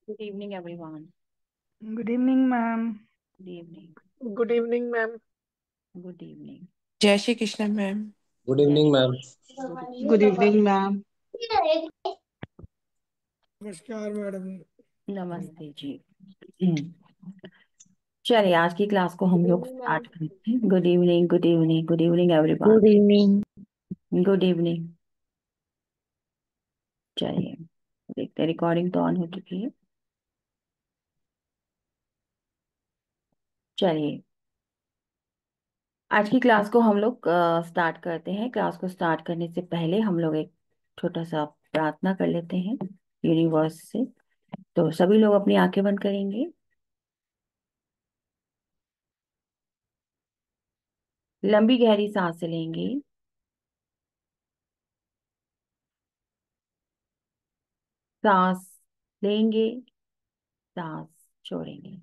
Good evening, everyone. Good evening, ma'am. Good evening. Good evening, ma'am. Good evening. जय Shri Krishna ma'am. Good Yes. Evening ma'am. Good evening. Good evening ma'am. नमस्कार madam. नमस्ते जी। चलिए आज की class को हम good लोग इवनिंग मैम। स्टार्ट करते हैं। Good evening, good evening, good evening everyone. Good evening. Good evening. चलिए देखते हैं, रिकॉर्डिंग तो ऑन हो चुकी है। चलिए आज की क्लास को हम लोग स्टार्ट करते हैं। क्लास को स्टार्ट करने से पहले हम लोग एक छोटा सा प्रार्थना कर लेते हैं यूनिवर्स से। तो सभी लोग अपनी आंखें बंद करेंगे, लंबी गहरी सांस लेंगे, सांस लेंगे, सांस छोड़ेंगे।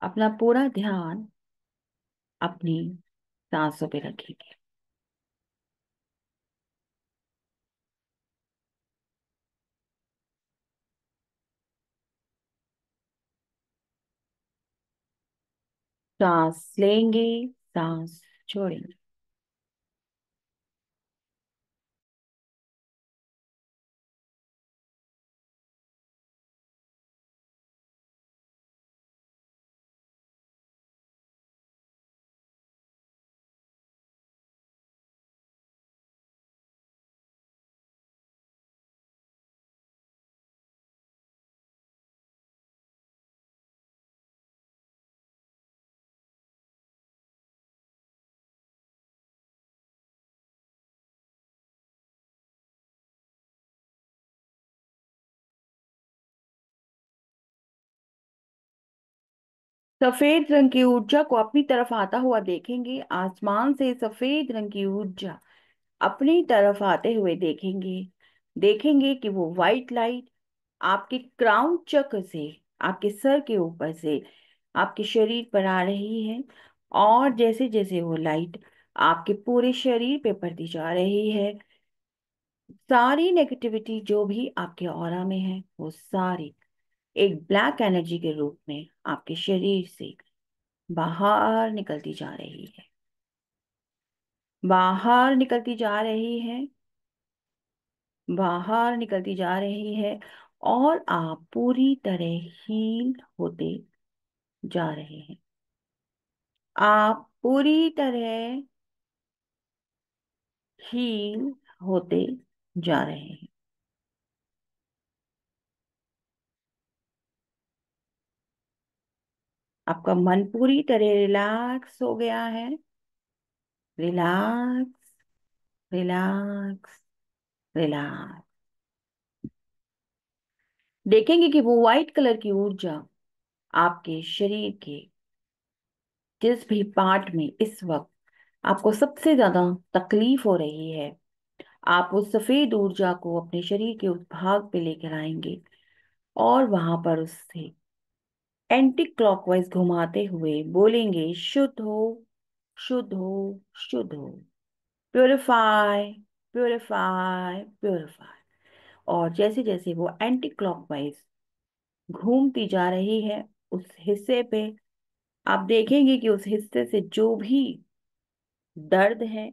अपना पूरा ध्यान अपनी सांसों पे रखेंगे। सांस लेंगे, सांस छोड़ेंगे। सफेद रंग की ऊर्जा को अपनी तरफ आता हुआ देखेंगे। आसमान से सफेद रंग की ऊर्जा अपनी तरफ आते हुए देखेंगे। देखेंगे कि वो वाइट लाइट आपके क्राउन चक्र से, आपके सर के ऊपर से आपके शरीर पर आ रही है। और जैसे जैसे वो लाइट आपके पूरे शरीर पे पड़ती जा रही है, सारी नेगेटिविटी जो भी आपके ऑरा में है वो सारी एक ब्लैक एनर्जी के रूप में आपके शरीर से बाहर निकलती जा रही है, बाहर निकलती जा रही है, बाहर निकलती जा रही है। और आप पूरी तरह हील होते जा रहे हैं। आप पूरी तरह हील होते जा रहे हैं। आपका मन पूरी तरह रिलैक्स हो गया है। Relax, relax, relax. देखेंगे कि वो व्हाइट कलर की ऊर्जा आपके शरीर के जिस भी पार्ट में इस वक्त आपको सबसे ज्यादा तकलीफ हो रही है, आप उस सफेद ऊर्जा को अपने शरीर के उस भाग पे लेकर आएंगे और वहां पर उससे एंटी क्लॉकवाइज घुमाते हुए बोलेंगे, शुद्ध हो, शुद्ध हो, शुद्ध हो। Purify, purify, purify. और जैसे जैसे वो एंटी क्लॉकवाइज घूमती जा रही है उस हिस्से पे, आप देखेंगे कि उस हिस्से से जो भी दर्द है,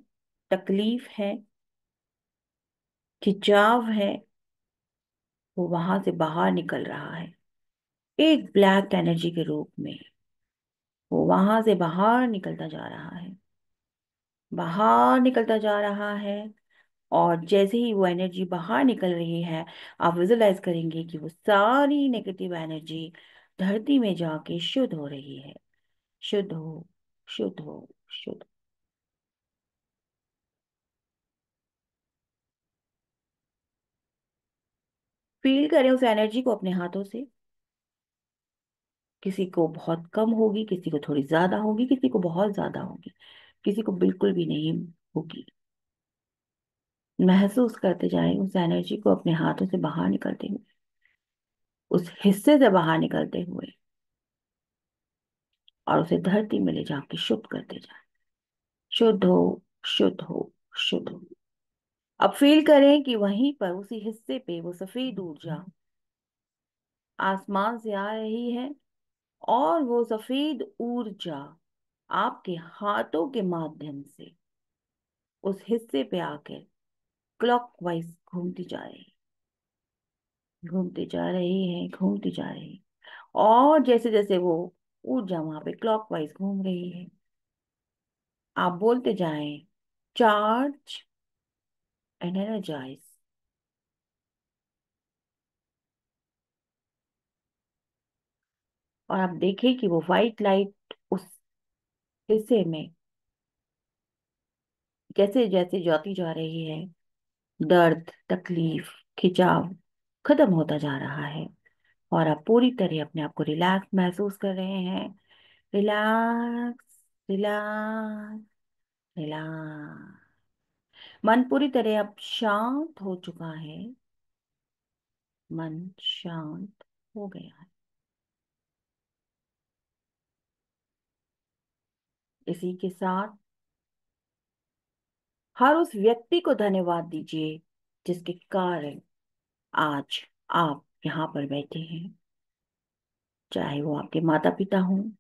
तकलीफ है, खिंचाव है, वो वहां से बाहर निकल रहा है एक ब्लैक एनर्जी के रूप में। वो वहां से बाहर निकलता जा रहा है, बाहर निकलता जा रहा है। और जैसे ही वो एनर्जी बाहर निकल रही है, आप विजुलाइज करेंगे कि वो सारी नेगेटिव एनर्जी धरती में जाके शुद्ध हो रही है। शुद्ध हो, शुद्ध हो, शुद्ध। फील करें उस एनर्जी को अपने हाथों से। किसी को बहुत कम होगी, किसी को थोड़ी ज्यादा होगी, किसी को बहुत ज्यादा होगी, किसी को बिल्कुल भी नहीं होगी। महसूस करते जाएं उस एनर्जी को अपने हाथों से बाहर निकलते हुए, उस हिस्से से बाहर निकलते हुए, और उसे धरती में ले जाके शुद्ध करते जाएं। शुद्ध हो, शुद्ध हो, शुद्ध हो। अब फील करें कि वहीं पर उसी हिस्से पे वो सफेद ऊर्जा आसमान से आ रही है, और वो सफेद ऊर्जा आपके हाथों के माध्यम से उस हिस्से पे आकर क्लॉकवाइज घूमती जा रही, घूमती जा रही है, घूमती जा रही है। और जैसे जैसे वो ऊर्जा वहां पे क्लॉकवाइज घूम रही है, आप बोलते जाएं, चार्ज एंड एनर्जाइज। और आप देखें कि वो व्हाइट लाइट उस हिस्से में जैसे जैसे जाती जा रही है, दर्द, तकलीफ, खिंचाव खत्म होता जा रहा है, और आप पूरी तरह अपने आप को रिलैक्स महसूस कर रहे हैं। Relax, relax, relax. मन पूरी तरह अब शांत हो चुका है, मन शांत हो गया है। इसी के साथ हर उस व्यक्ति को धन्यवाद दीजिए जिसके कारण आज आप यहाँ पर बैठे हैं। चाहे वो आपके माता पिता हों,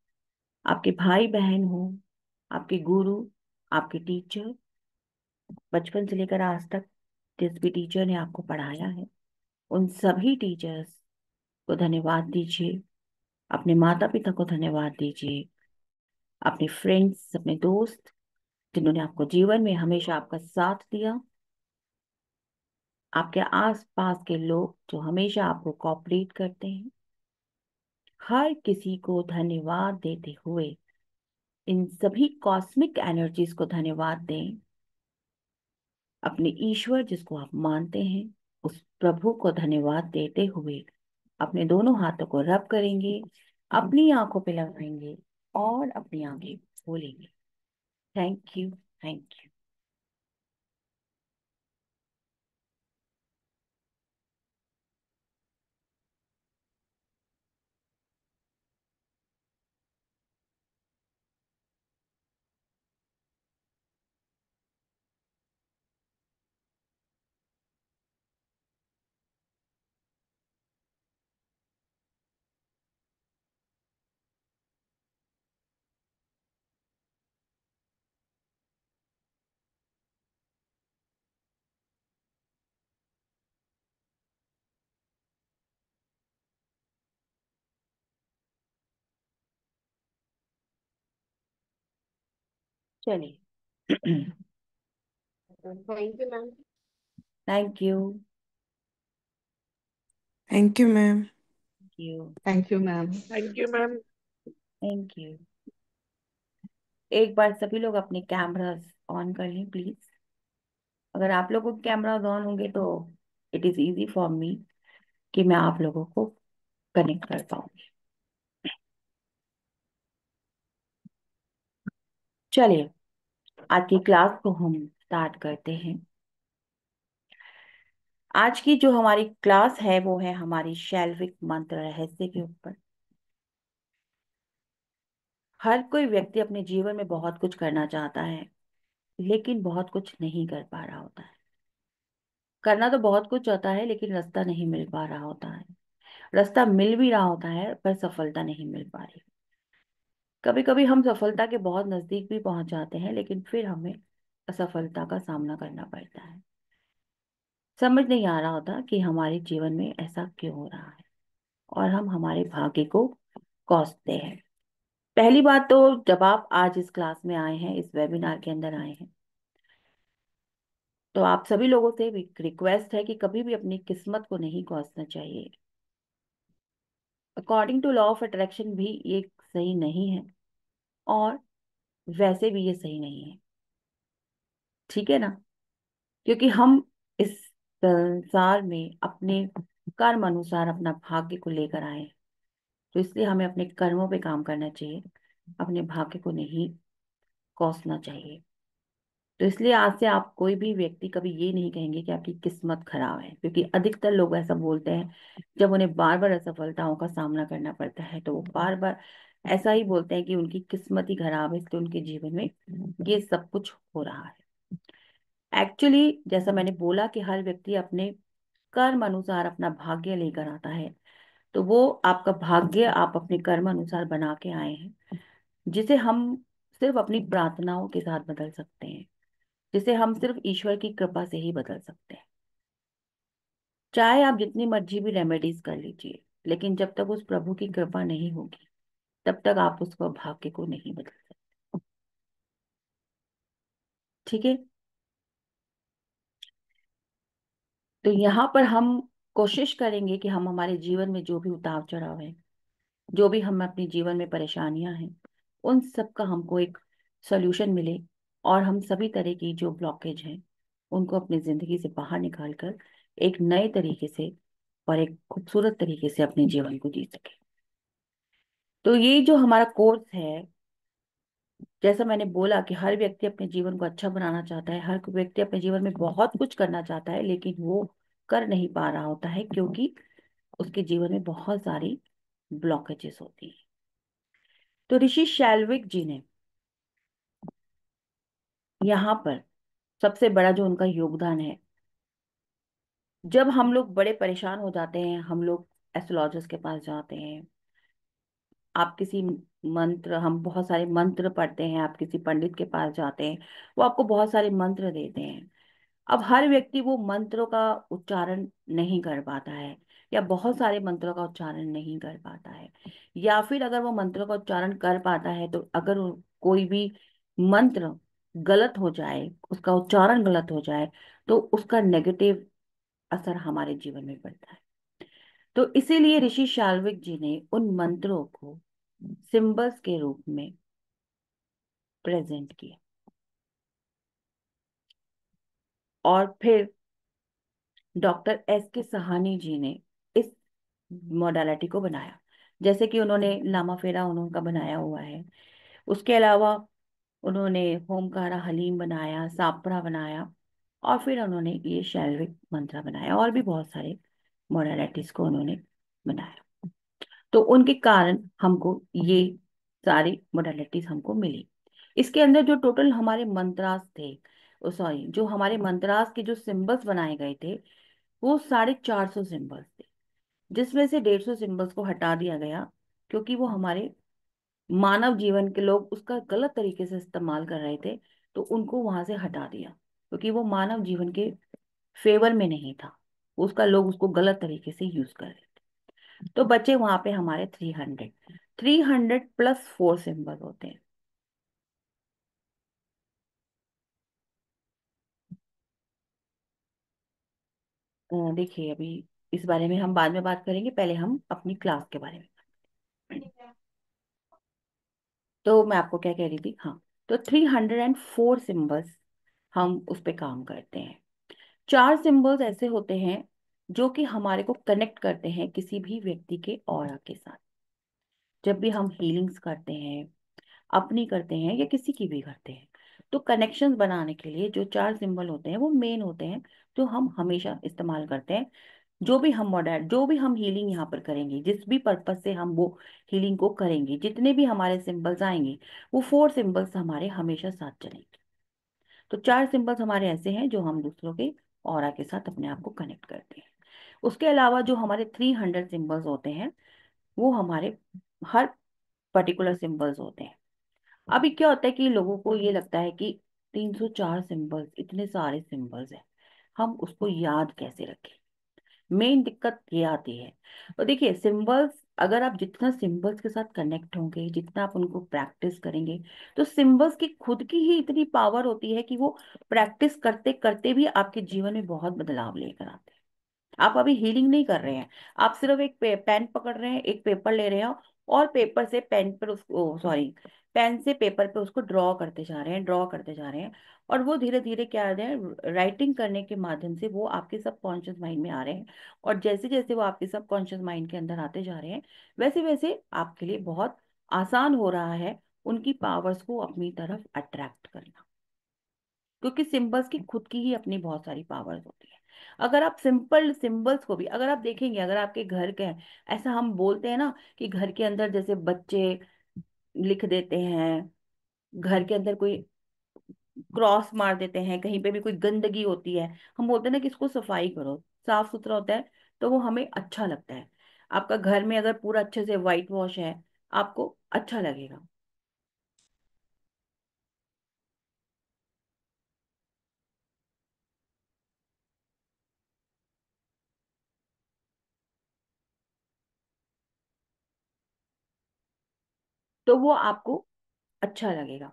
आपके भाई बहन हों, आपके गुरु, आपके टीचर, बचपन से लेकर आज तक जिस भी टीचर ने आपको पढ़ाया है, उन सभी टीचर्स को धन्यवाद दीजिए। अपने माता पिता को धन्यवाद दीजिए। अपने फ्रेंड्स, अपने दोस्त, जिन्होंने आपको जीवन में हमेशा आपका साथ दिया, आपके आस पास के लोग जो हमेशा आपको कोऑपरेट करते हैं, हर किसी को धन्यवाद देते हुए इन सभी कॉस्मिक एनर्जीज को धन्यवाद दें। अपने ईश्वर जिसको आप मानते हैं, उस प्रभु को धन्यवाद देते हुए अपने दोनों हाथों को रब करेंगे, अपनी आंखों पे लगाएंगे और अपनी आंखें खोलेंगे। Thank you, thank you. चलिए। Thank you ma'am. Thank you, thank you ma'am. Thank you, thank you ma'am. Thank you ma'am. Thank you. एक बार सभी लोग अपने कैमरास ऑन कर लें प्लीज। अगर आप लोगों के कैमरास ऑन होंगे तो it is easy for me कि मैं आप लोगों को कनेक्ट कर पाऊंगी। चलिए, आज की क्लास को हम स्टार्ट करते हैं। आज की जो हमारी क्लास है वो है हमारी शैल्विक मंत्र रहस्य के ऊपर। हर कोई व्यक्ति अपने जीवन में बहुत कुछ करना चाहता है, लेकिन बहुत कुछ नहीं कर पा रहा होता है। करना तो बहुत कुछ होता है, लेकिन रास्ता नहीं मिल पा रहा होता है। रास्ता मिल भी रहा होता है पर सफलता नहीं मिल पा रही। कभी कभी हम सफलता के बहुत नजदीक भी पहुंच जाते हैं, लेकिन फिर हमें असफलता का सामना करना पड़ता है। समझ नहीं आ रहा होता कि हमारे जीवन में ऐसा क्यों हो रहा है, और हम हमारे भाग्य को कोसते हैं। पहली बात तो, जब आप आज इस क्लास में आए हैं, इस वेबिनार के अंदर आए हैं, तो आप सभी लोगों से एक रिक्वेस्ट है कि कभी भी अपनी किस्मत को नहीं कोसना चाहिए। According to law of attraction भी ये सही नहीं है, और वैसे भी ये सही नहीं है। ठीक है ना? क्योंकि हम इस संसार में अपने कर्म अनुसार अपना भाग्य को लेकर आए हैं, तो इसलिए हमें अपने कर्मों पे काम करना चाहिए, अपने भाग्य को नहीं कोसना चाहिए। तो इसलिए आज से आप कोई भी व्यक्ति कभी ये नहीं कहेंगे कि आपकी किस्मत खराब है, क्योंकि अधिकतर लोग ऐसा बोलते हैं। जब उन्हें बार बार असफलताओं का सामना करना पड़ता है तो वो बार बार ऐसा ही बोलते हैं कि उनकी किस्मत ही खराब है, इसलिए उनके जीवन में ये सब कुछ हो रहा है। एक्चुअली जैसा मैंने बोला कि हर व्यक्ति अपने कर्म अनुसार अपना भाग्य लेकर आता है, तो वो आपका भाग्य आप अपने कर्म अनुसार बना के आए हैं, जिसे हम सिर्फ अपनी प्रार्थनाओं के साथ बदल सकते हैं, जिसे हम सिर्फ ईश्वर की कृपा से ही बदल सकते हैं। चाहे आप जितनी मर्जी भी रेमेडीज कर लीजिए, लेकिन जब तक उस प्रभु की कृपा नहीं होगी तब तक आप उसको भाग्य को नहीं बदल सकते। ठीक है। तो यहाँ पर हम कोशिश करेंगे कि हम हमारे जीवन में जो भी उतार चढ़ाव है, जो भी हम अपने जीवन में परेशानियां हैं, उन सब का हमको एक सॉल्यूशन मिले, और हम सभी तरह की जो ब्लॉकेज हैं उनको अपनी जिंदगी से बाहर निकाल कर एक नए तरीके से और एक खूबसूरत तरीके से अपने जीवन को जी सके। तो ये जो हमारा कोर्स है, जैसा मैंने बोला कि हर व्यक्ति अपने जीवन को अच्छा बनाना चाहता है, हर व्यक्ति अपने जीवन में बहुत कुछ करना चाहता है, लेकिन वो कर नहीं पा रहा होता है क्योंकि उसके जीवन में बहुत सारी ब्लॉकेजेस होती हैं। तो ऋषि शैल्विक जी ने यहाँ पर सबसे बड़ा जो उनका योगदान है, जब हम लोग बड़े परेशान हो जाते हैं, हम लोग एस्ट्रोलॉजर्स के पास जाते हैं, आप किसी मंत्र, हम बहुत सारे मंत्र पढ़ते हैं, आप किसी पंडित के पास जाते हैं, वो आपको बहुत सारे मंत्र देते हैं। अब हर व्यक्ति वो मंत्रों का उच्चारण नहीं कर पाता है, या बहुत सारे मंत्रों का उच्चारण नहीं कर पाता है, या फिर अगर वो मंत्रों का उच्चारण कर पाता है तो अगर कोई भी मंत्र गलत हो जाए, उसका उच्चारण गलत हो जाए, तो उसका नेगेटिव असर हमारे जीवन में पड़ता है। तो इसीलिए ऋषि शाल्विक जी ने उन मंत्रों को सिंबल्स के रूप में प्रेजेंट किया, और फिर डॉक्टर एस के सहानी जी ने इस मोडालिटी को बनाया। जैसे कि उन्होंने लामा फेरा उन्होंने बनाया हुआ है, उसके अलावा उन्होंने होमकारा हलीम बनाया, सापरा बनाया, और फिर उन्होंने ये शैल्विक मंत्रा बनाया, और भी बहुत सारे मोडालिटीज को उन्होंने बनाया। तो उनके कारण हमको ये सारी मोडालिटीज हमको मिली। इसके अंदर जो टोटल हमारे मंत्रास थे, सॉरी, जो हमारे मंत्रास के जो सिंबल्स बनाए गए थे, वो 450 सिंबल्स थे, जिसमें से 150 सिंबल्स को हटा दिया गया क्योंकि वो हमारे मानव जीवन के लोग उसका गलत तरीके से इस्तेमाल कर रहे थे, तो उनको वहां से हटा दिया क्योंकि वो मानव जीवन के फेवर में नहीं था, उसका लोग उसको गलत तरीके से यूज कर रहे थे। तो बचे वहां पे हमारे 300 प्लस 4 सिंबल होते हैं। देखिए, अभी इस बारे में हम बाद में बात करेंगे, पहले हम अपनी क्लास के बारे में। तो मैं आपको क्या कह रही थी, हाँ, तो 304 सिंबल्स हम उस पे काम करते हैं। 4 सिंबल्स ऐसे होते हैं जो कि हमारे को कनेक्ट करते हैं किसी भी व्यक्ति के ऑरा के साथ। जब भी हम हीलिंग्स करते हैं, अपनी करते हैं या किसी की भी करते हैं, तो कनेक्शंस बनाने के लिए जो 4 सिंबल होते हैं वो मेन होते हैं, जो हम हमेशा इस्तेमाल करते हैं। जो भी हम हीलिंग यहाँ पर करेंगे, जिस भी पर्पज से हम वो हीलिंग को करेंगे, जितने भी हमारे सिंबल्स आएंगे, वो 4 सिंबल्स हमारे हमेशा साथ चलेंगे। तो 4 सिंबल्स हमारे ऐसे हैं जो हम दूसरों के ऑरा के साथ अपने आप को कनेक्ट करते हैं। उसके अलावा जो हमारे 300 सिंबल्स होते हैं, वो हमारे हर पर्टिकुलर सिंबल्स होते हैं। अभी क्या होता है कि लोगों को ये लगता है कि 304 सिंबल्स, इतने सारे सिंबल्स हैं, हम उसको याद कैसे रखें। मेन दिक्कत ये आती है। और देखिए, सिंबल्स, अगर आप जितना सिंबल्स के साथ कनेक्ट होंगे, जितना आप उनको प्रैक्टिस करेंगे, तो सिंबल्स की खुद की ही इतनी पावर होती है कि वो प्रैक्टिस करते करते भी आपके जीवन में बहुत बदलाव लेकर आते हैं। आप अभी हीलिंग नहीं कर रहे हैं, आप सिर्फ एक पेन पकड़ रहे हैं, एक पेपर ले रहे हैं, और पेपर से पेन पर उसको, सॉरी, पेन से पेपर पे उसको ड्रॉ करते जा रहे हैं, ड्रॉ करते जा रहे हैं, और वो धीरे धीरे क्या आ रहे हैं, राइटिंग करने के माध्यम से वो आपके सबकॉन्शियस माइंड में आ रहे हैं। और जैसे जैसे वो आपके सबकॉन्शियस माइंड के अंदर आते जा रहे हैं, वैसे वैसे आपके लिए बहुत आसान हो रहा है उनकी पावर्स को अपनी तरफ अट्रैक्ट करना, क्योंकि सिंबल्स की खुद की ही अपनी बहुत सारी पावर्स होती है। अगर आप सिंपल सिंबल्स को भी अगर आप देखेंगे, अगर आपके घर के, ऐसा हम बोलते हैं ना कि घर के अंदर जैसे बच्चे लिख देते हैं, घर के अंदर कोई क्रॉस मार देते हैं, कहीं पे भी कोई गंदगी होती है, हम बोलते हैं ना कि इसको सफाई करो, साफ सुथरा होता है, तो वो हमें अच्छा लगता है। आपका घर में अगर पूरा अच्छे से व्हाइट वॉश है, आपको अच्छा लगेगा। तो वो आपको अच्छा लगेगा।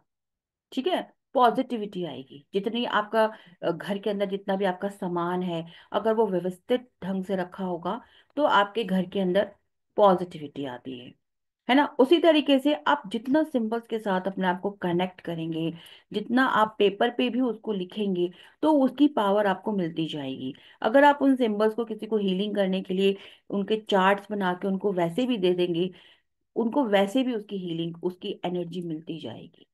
ठीक है। पॉजिटिविटी आएगी, जितनी आपका घर के अंदर जितना भी आपका सामान है, अगर वो व्यवस्थित ढंग से रखा होगा, तो आपके घर के अंदर पॉजिटिविटी आती है ना। उसी तरीके से आप जितना सिंबल्स के साथ अपने आप को कनेक्ट करेंगे, जितना आप पेपर पे भी उसको लिखेंगे, तो उसकी पावर आपको मिलती जाएगी। अगर आप उन सिंबल्स को किसी को हीलिंग करने के लिए उनके चार्ट्स बना के उनको वैसे भी दे देंगे, उनको वैसे भी उसकी हीलिंग, उसकी एनर्जी मिलती जाएगी।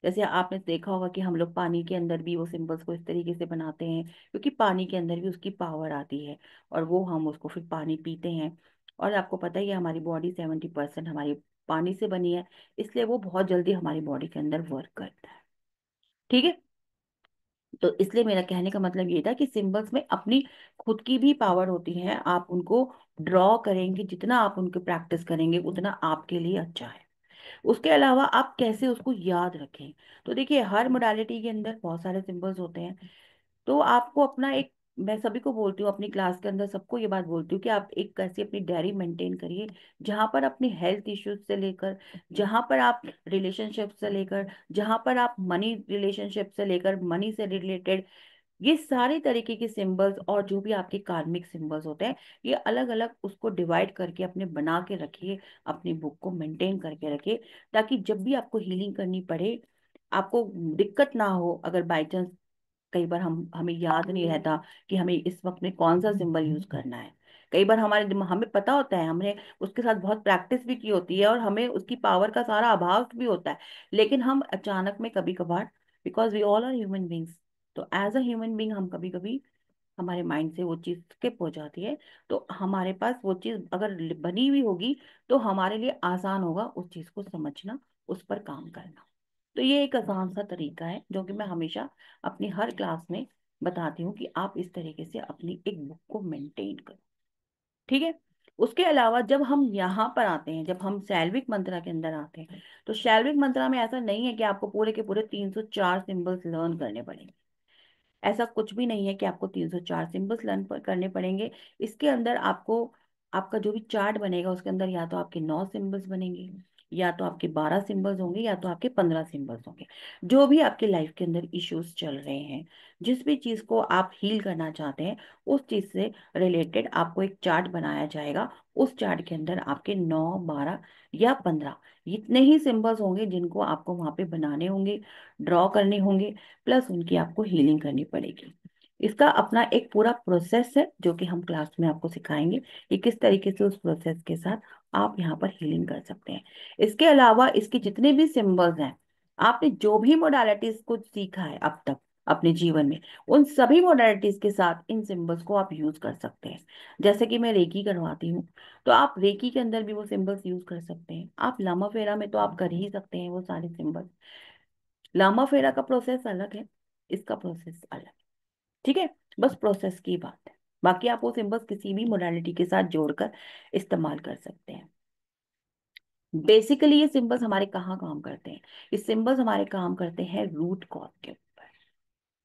जैसे आपने देखा होगा कि हम लोग पानी के अंदर भी वो सिंबल्स को इस तरीके से बनाते हैं, क्योंकि पानी के अंदर भी उसकी पावर आती है, और वो हम उसको फिर पानी पीते हैं। और आपको पता ही है हमारी बॉडी 70% हमारी पानी से बनी है, इसलिए वो बहुत जल्दी हमारी बॉडी के अंदर वर्क करता है। ठीक है। तो इसलिए मेरा कहने का मतलब ये था कि सिंबल्स में अपनी खुद की भी पावर होती है। आप उनको ड्रॉ करेंगे, जितना आप उनको प्रैक्टिस करेंगे उतना आपके लिए अच्छा है। उसके अलावा आप कैसे उसको याद रखें, तो देखिए हर मोडालिटी के अंदर बहुत सारे सिंबल्स होते हैं। तो आपको अपना एक, मैं सभी को बोलती हूँ अपनी क्लास के अंदर सबको ये बात बोलती हूँ कि आप एक कैसी अपनी डायरी मेंटेन करिए, जहां पर अपनी हेल्थ इश्यूज से लेकर, जहां पर आप रिलेशनशिप से लेकर, जहां पर आप मनी रिलेशनशिप से लेकर, मनी से रिलेटेड ये सारे तरीके के सिंबल्स, और जो भी आपके कार्मिक सिंबल्स होते हैं, ये अलग अलग उसको डिवाइड करके अपने बना के रखिए, अपनी बुक को मेंटेन करके रखिए, ताकि जब भी आपको हीलिंग करनी पड़े, आपको दिक्कत ना हो। अगर बाई चांस कई बार हम हमें याद नहीं रहता कि हमें इस वक्त में कौन सा सिंबल यूज करना है। कई बार हमारे दिमाग, हमें पता होता है, हमने उसके साथ बहुत प्रैक्टिस भी की होती है, और हमें उसकी पावर का सारा आभास भी होता है, लेकिन हम अचानक में कभी कभार, because we all are human beings, तो एज अ ह्यूमन बींग हम कभी कभी हमारे माइंड से वो चीज स्किप हो जाती है। तो हमारे पास वो चीज अगर बनी हुई होगी, तो हमारे लिए आसान होगा उस चीज को समझना, उस पर काम करना। तो ये एक आसान सा तरीका है जो कि मैं हमेशा अपनी हर क्लास में बताती हूँ कि आप इस तरीके से अपनी एक बुक को मेंटेन करो। ठीक है। उसके अलावा जब हम यहाँ पर आते हैं, जब हम शैल्विक मंत्रा के अंदर आते हैं, तो शैल्विक मंत्रा में ऐसा नहीं है कि आपको पूरे के पूरे 304 सिंबल्स लर्न करने पड़ेंगे। ऐसा कुछ भी नहीं है कि आपको 304 सिंबल्स लर्न करने पड़ेंगे। इसके अंदर आपको, आपका जो भी चार्ट बनेगा उसके अंदर या तो आपके 9 सिंबल्स बनेंगे, या तो आपके 12 सिंबल्स होंगे, या तो आपके 15 सिंबल्स होंगे। जो भी आपके लाइफ के अंदर इश्यूज चल रहे हैं, जिस भी चीज को आप हील करना चाहते हैं, उस चीज से रिलेटेड आपको एक चार्ट बनाया जाएगा। उस चार्ट के अंदर आपके 9, 12 या 15 इतने ही सिंबल्स होंगे जिनको आपको वहां पे बनाने होंगे, ड्रॉ करने होंगे, प्लस उनकी आपको हीलिंग करनी पड़ेगी। इसका अपना एक पूरा प्रोसेस है जो कि हम क्लास में आपको सिखाएंगे कि किस तरीके से उस प्रोसेस के साथ आप यहाँ पर हीलिंग कर सकते हैं। इसके अलावा इसके जितने भी सिंबल्स हैं, आपने जो भी मोडालिटीज को सीखा है अब तक अपने जीवन में, उन सभी मोडालिटीज के साथ इन सिंबल्स को आप यूज कर सकते हैं। जैसे कि मैं रेकी करवाती हूँ, तो आप रेकी के अंदर भी वो सिंबल्स यूज कर सकते हैं। आप लामा फेरा में तो आप कर ही सकते हैं वो सारे सिंबल्स। लामा फेरा का प्रोसेस अलग है, इसका प्रोसेस अलग है। ठीक है। बस प्रोसेस की बात है, बाकी आप वो सिंबल्स किसी भी मोडालिटी के साथ जोड़कर इस्तेमाल कर सकते हैं। बेसिकली ये सिंबल्स हमारे कहाँ काम करते हैं, ये सिंबल्स हमारे काम करते हैं रूट कॉज के ऊपर।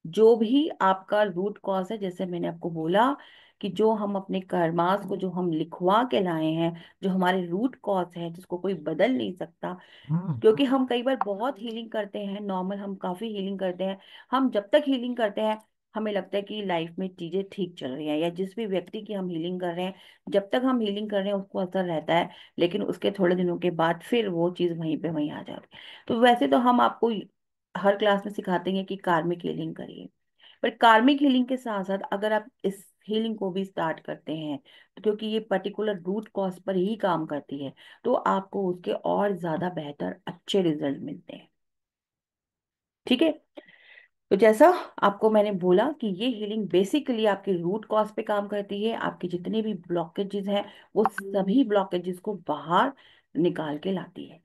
जो भी आपका रूट कॉज है, जैसे मैंने आपको बोला कि जो हम अपने कर्मास को जो हम लिखवा के लाए हैं, जो हमारे रूट कॉज है जिसको कोई बदल नहीं सकता, क्योंकि हम कई बार बहुत हीलिंग करते हैं, नॉर्मल हम काफी हीलिंग करते हैं, हम जब तक हीलिंग करते हैं हमें लगता है कि लाइफ में चीजें ठीक चल रही हैं, या जिस भी व्यक्ति की हम हीलिंग कर रहे हैं, जब तक हम हीलिंग कर रहे हैं उसको असर रहता है, लेकिन उसके थोड़े दिनों के बाद फिर वो चीज वहीं पे वहीं आ जाती है। तो वैसे तो हम आपको हर क्लास में सिखाते हैं कि कार्मिक हीलिंग करिए, पर कार्मिक हीलिंग के साथ साथ अगर आप इस हीलिंग को भी स्टार्ट करते हैं, तो क्योंकि ये पर्टिकुलर रूट कॉज पर ही काम करती है, तो आपको उसके और ज्यादा बेहतर अच्छे रिजल्ट मिलते हैं। ठीक है। तो जैसा आपको मैंने बोला कि ये हीलिंग बेसिकली आपके रूट कॉज पे काम करती है, आपके जितने भी ब्लॉकेजेस हैं वो सभी ब्लॉकेजेस को बाहर निकाल के लाती है।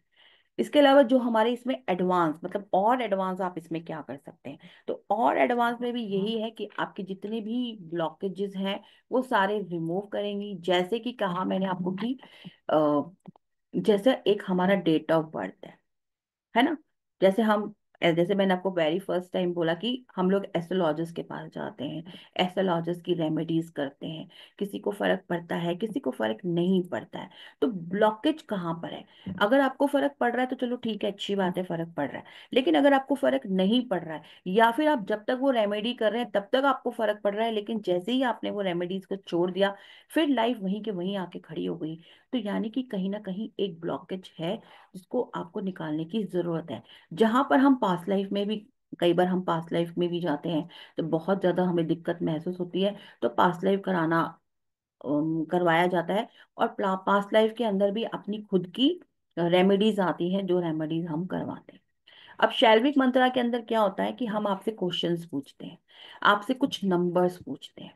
इसके अलावा जो हमारे इसमें एडवांस, मतलब और एडवांस आप इसमें क्या कर सकते हैं, तो और एडवांस में भी यही है कि आपके जितने भी ब्लॉकेजेस हैं वो सारे रिमूव करेंगी। जैसे कि कहा मैंने आपको कि जैसे एक हमारा डेट ऑफ बर्थ है ना, जैसे हम, जैसे मैंने आपको वेरी फर्स्ट टाइम बोला कि हम लोग एस्ट्रोलॉजिस्ट के पास जाते हैं, एस्ट्रोलॉजिस्ट की रेमेडीज करते हैं, किसी को फर्क पड़ता है, किसी को फर्क नहीं पड़ता है। तो ब्लॉकेज कहाँ पर है? अगर आपको फर्क पड़ रहा है तो चलो ठीक है, अच्छी बात है, फर्क पड़ रहा है। लेकिन अगर आपको फर्क नहीं पड़ रहा है, या फिर आप जब तक वो रेमेडी कर रहे हैं तब तक आपको फर्क पड़ रहा है, लेकिन जैसे ही आपने वो रेमेडीज को छोड़ दिया, फिर लाइफ वहीं के वहीं आके खड़ी हो गई, तो यानी कि कहीं ना कहीं एक ब्लॉकेज है जिसको आपको निकालने की जरूरत है। जहां पर हम पास्ट लाइफ में भी, कई बार हम पास्ट लाइफ में भी जाते हैं तो बहुत ज्यादा हमें दिक्कत महसूस होती है, तो पास्ट लाइफ कराना करवाया जाता है। और पास्ट लाइफ के अंदर भी अपनी खुद की रेमेडीज आती हैं, जो रेमेडीज हम करवाते हैं। अब शैल्विक मंत्रा के अंदर क्या होता है कि हम आपसे क्वेश्चंस पूछते हैं, आपसे कुछ नंबर्स पूछते हैं,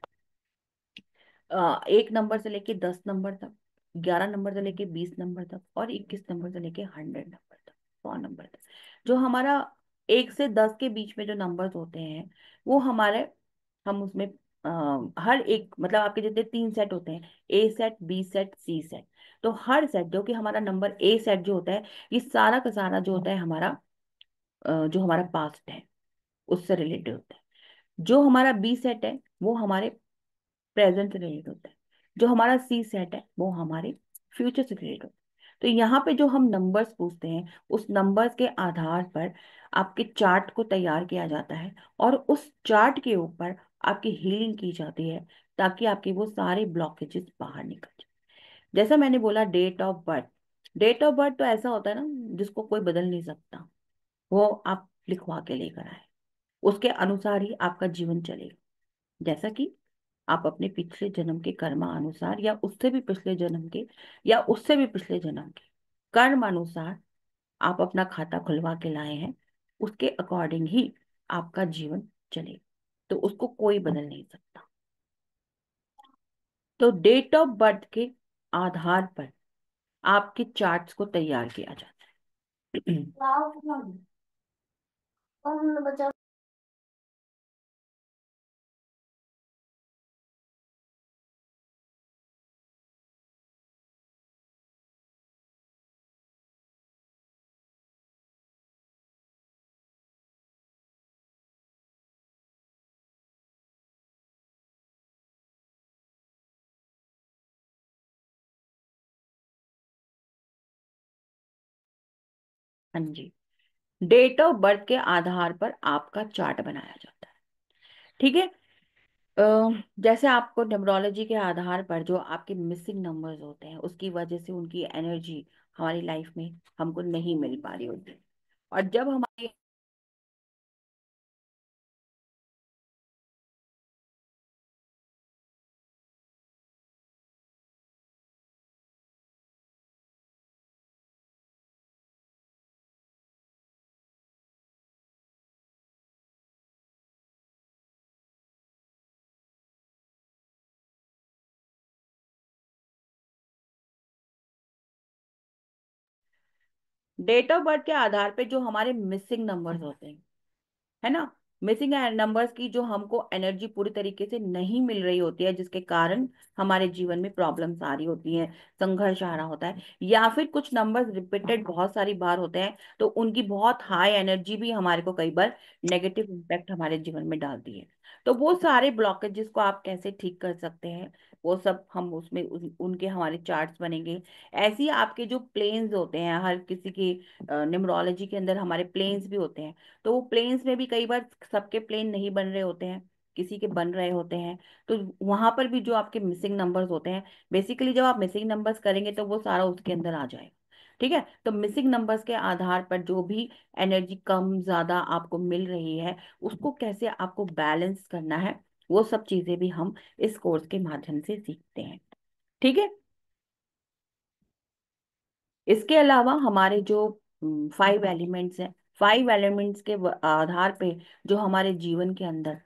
1 नंबर से लेके 10 नंबर तक, 11 नंबर से लेके 20 नंबर तक, और 21 नंबर से लेके 100 नंबर तक, 100 नंबर तक। जो हमारा 1 से 10 के बीच में जो नंबर्स होते हैं वो हमारे, हम उसमें हर एक, मतलब आपके जितने 3 सेट होते हैं, ए सेट, बी सेट, सी सेट, तो हर सेट जो कि हमारा नंबर ए सेट जो होता है, ये सारा का सारा जो होता है हमारा जो हमारा पास्ट है उससे रिलेटेड होता है। जो हमारा बी सेट है वो हमारे प्रेजेंट से रिलेट होता है। जो हमारा सी सेट है वो हमारे फ्यूचर से रिलेट होता है। तो यहाँ पे जो हम नंबर्स पूछते हैं, उस नंबर्स के आधार पर आपके चार्ट को तैयार किया जाता है, और उस चार्ट के ऊपर आपकी हीलिंग की जाती है, ताकि आपके वो सारे ब्लॉकेजेस बाहर निकल जाए। जैसा मैंने बोला, date of birth, date of birth तो ऐसा होता है ना जिसको कोई बदल नहीं सकता, वो आप लिखवा के लेकर आए, उसके अनुसार ही आपका जीवन चलेगा। जैसा कि आप अपने पिछले जन्म के कर्मा अनुसार, या उससे भी पिछले जन्म के, या उससे भी पिछले जन्म के कर्म अनुसार आप अपना खाता खुलवा के लाए हैं, उसके अकॉर्डिंग ही आपका जीवन चलेगा, तो उसको कोई बदल नहीं सकता। तो डेट ऑफ बर्थ के आधार पर आपके चार्ट्स को तैयार किया जाता है। हाँ जी, डेट ऑफ बर्थ के आधार पर आपका चार्ट बनाया जाता है। ठीक है। जैसे आपको न्यूमरोलॉजी के आधार पर जो आपके मिसिंग नंबर्स होते हैं, उसकी वजह से उनकी एनर्जी हमारी लाइफ में हमको नहीं मिल पा रही होती, और जब हमारे डेट ऑफ बर्थ के आधार पे जो हमारे मिसिंग नंबर्स होते हैं, है ना, मिसिंग नंबर्स की जो हमको एनर्जी पूरी तरीके से नहीं मिल रही होती है, जिसके कारण हमारे जीवन में प्रॉब्लम्स आ रही होती हैं, संघर्ष आ रहा होता है, या फिर कुछ नंबर्स रिपीटेड बहुत सारी बार होते हैं, तो उनकी बहुत हाई एनर्जी भी हमारे को कई बार नेगेटिव इम्पैक्ट हमारे जीवन में डालती है। तो वो सारे ब्लॉकेजेस को आप कैसे ठीक कर सकते हैं, वो सब हम उसमें उनके हमारे चार्ट्स बनेंगे। ऐसे ही आपके जो प्लेन्स होते हैं, हर किसी की न्यूमरोलॉजी के अंदर हमारे प्लेन्स भी होते हैं, तो वो प्लेन्स में भी कई बार सबके प्लेन नहीं बन रहे होते हैं, किसी के बन रहे होते हैं, तो वहां पर भी जो आपके मिसिंग नंबर्स होते हैं, बेसिकली जब आप मिसिंग नंबर्स करेंगे तो वो सारा उसके अंदर आ जाएगा। ठीक है, तो मिसिंग नंबर्स के आधार पर जो भी एनर्जी कम ज्यादा आपको मिल रही है, उसको कैसे आपको बैलेंस करना है, वो सब चीजें भी हम इस कोर्स के माध्यम से सीखते हैं। ठीक है। इसके अलावा हमारे जो 5 एलिमेंट्स हैं, 5 एलिमेंट्स के आधार पे जो हमारे जीवन के अंदर